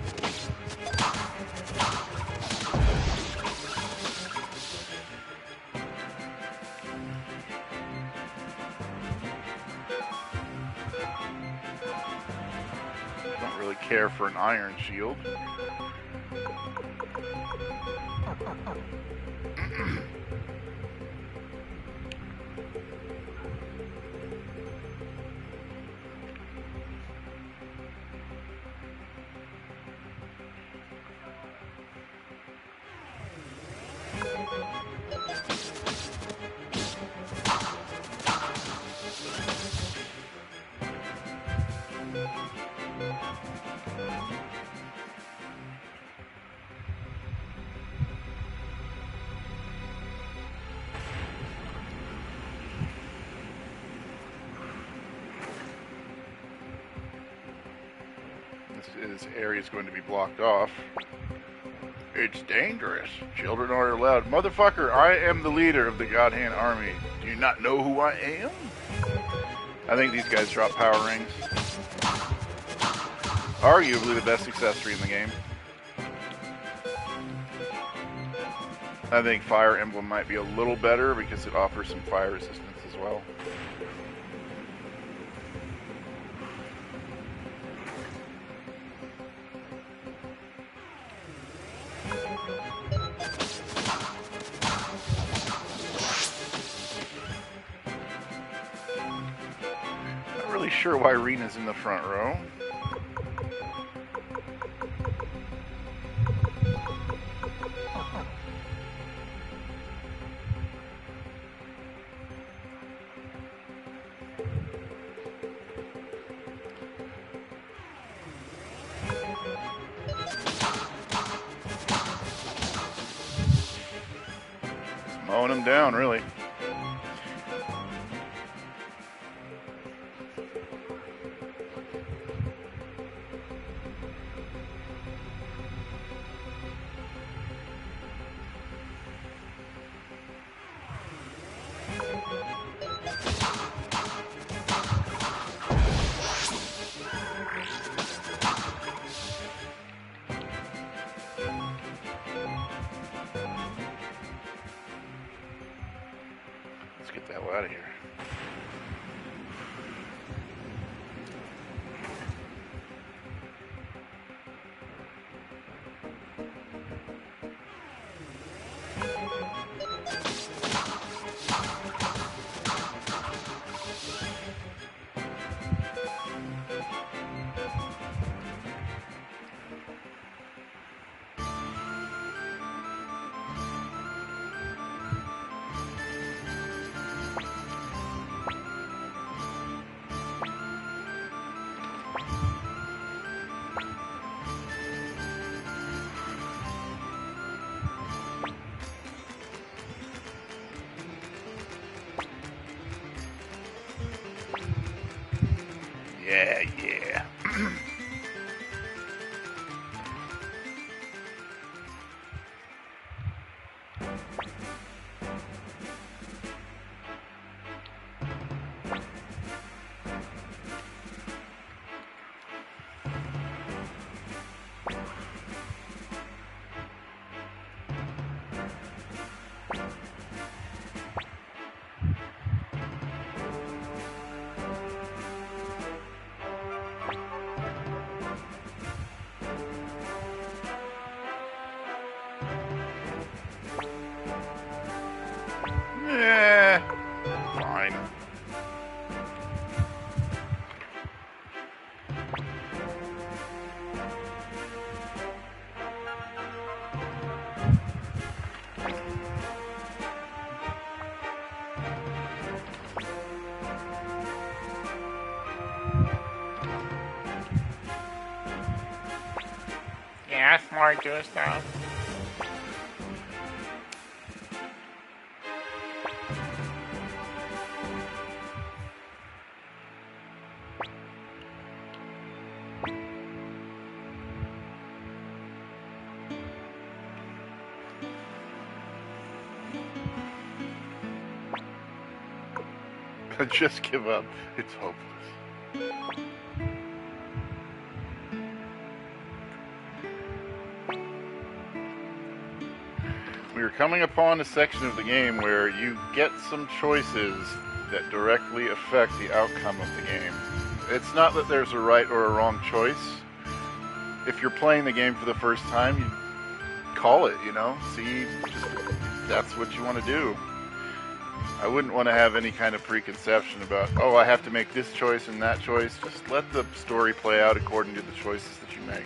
Don't really care for an iron shield. This area is going to be blocked off. It's dangerous. Children are allowed. Motherfucker, I am the leader of the God Hand Army. Do you not know who I am? I think these guys drop power rings. Arguably the best accessory in the game. I think Fire Emblem might be a little better because it offers some fire resistance as well. Not really sure why Rena's in the front row. Mowing them down, really. Let's get the hell out of here. Yeah, yeah. Yeah, fine. Yeah, smart do stuff. Just give up. It's hopeless. We are coming upon a section of the game where you get some choices that directly affect the outcome of the game. It's not that there's a right or a wrong choice. If you're playing the game for the first time, you call it, you know? See, that's what you want to do. I wouldn't want to have any kind of preconception about, oh, I have to make this choice and that choice. Just let the story play out according to the choices that you make.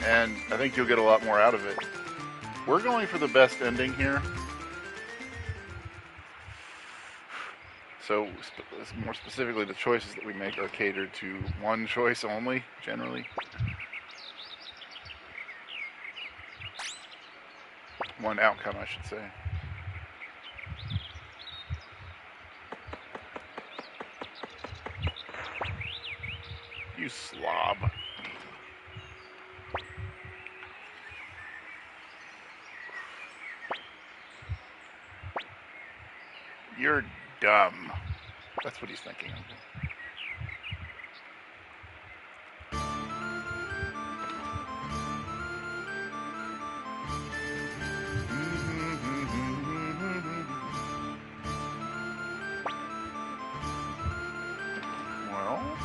And I think you'll get a lot more out of it. We're going for the best ending here. So, more specifically, the choices that we make are catered to one choice only, generally. One outcome, I should say. You slob. You're dumb. That's what he's thinking of. Well,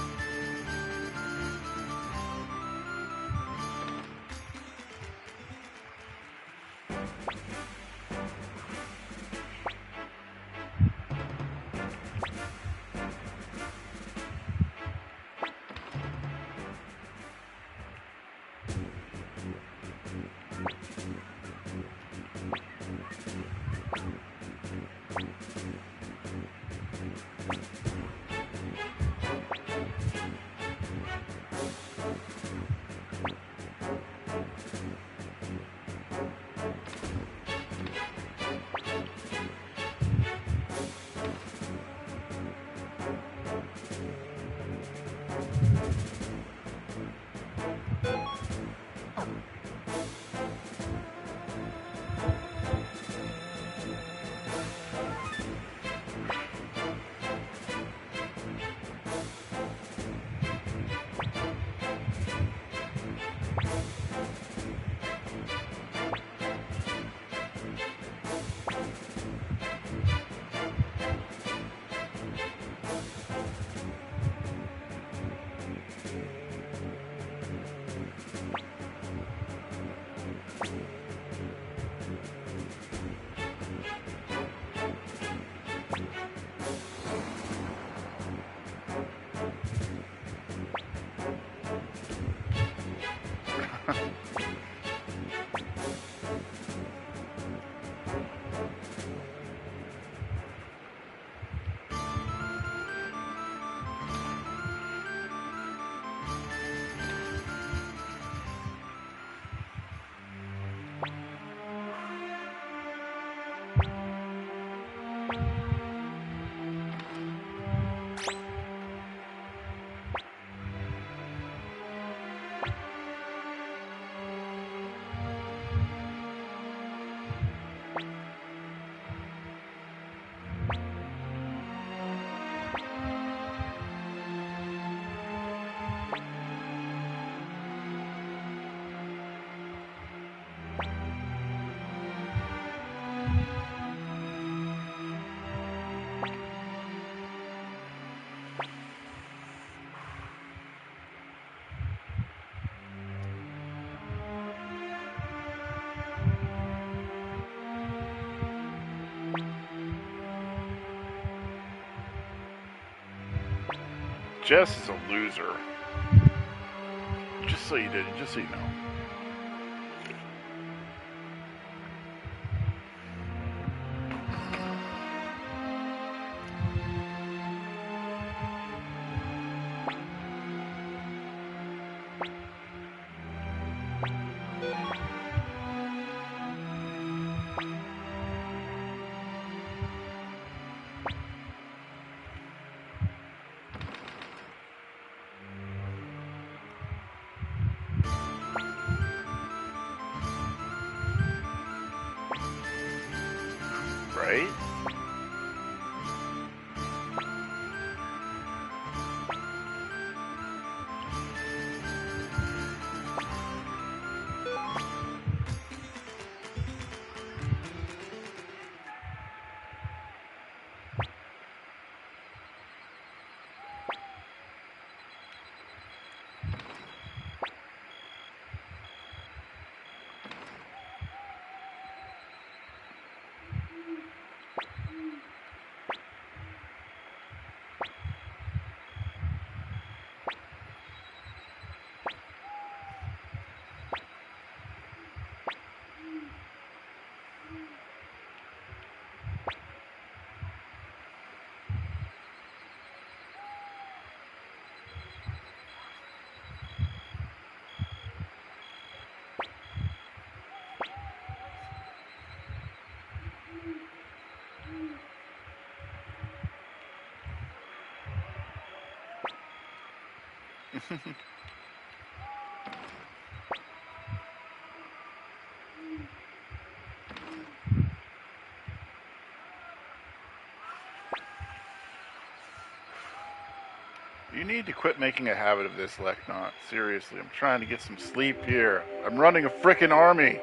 Jess is a loser. Just so you know. You need to quit making a habit of this, Leknot. Seriously, I'm trying to get some sleep here. I'm running a frickin' army.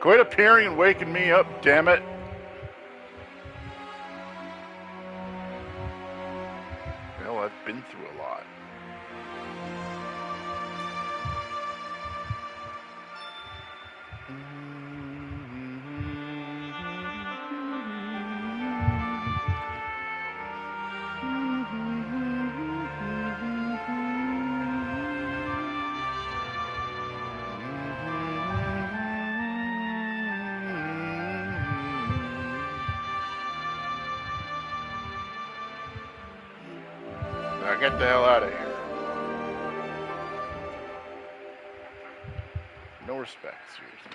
Quit appearing and waking me up, damn it. Well, I've been through a lot. Now get the hell out of here. No respect, seriously.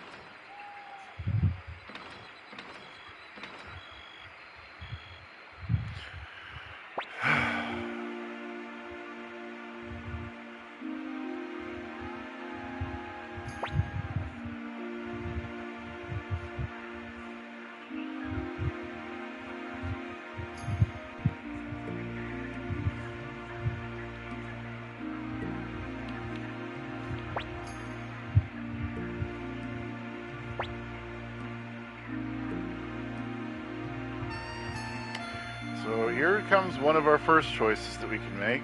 So here comes one of our first choices that we can make.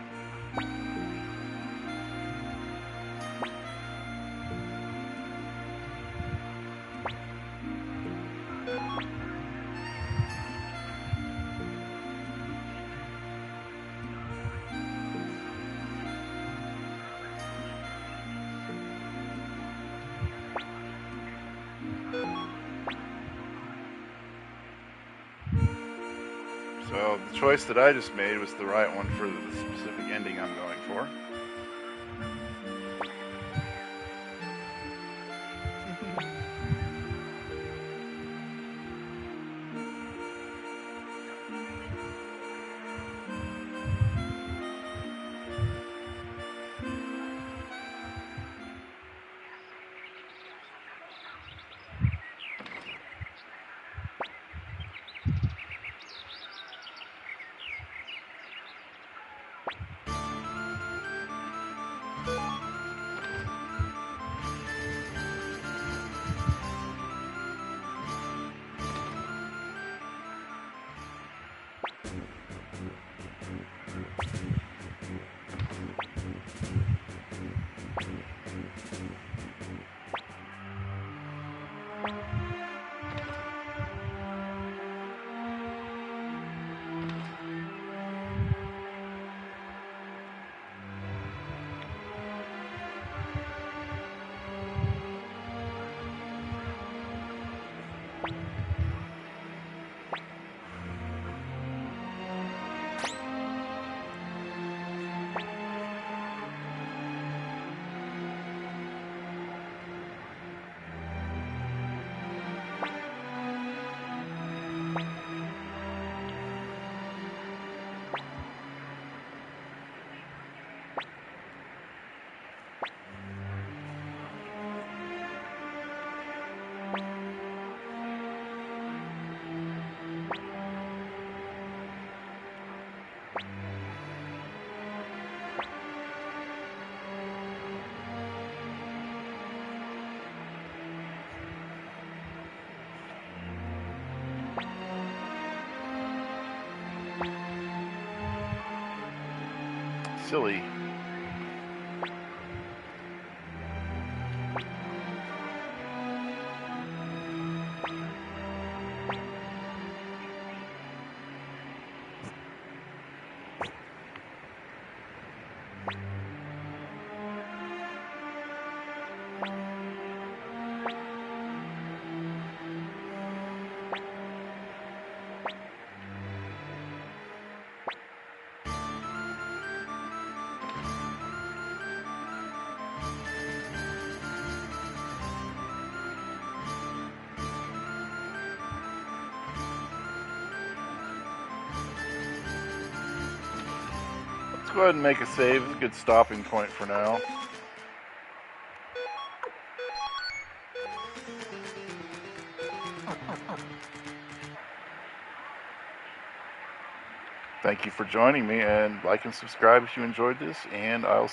So the choice that I just made was the right one for the specific ending I'm going for. Silly. go ahead and make a save. It's a good stopping point for now. Thank you for joining me, and like and subscribe if you enjoyed this, and I'll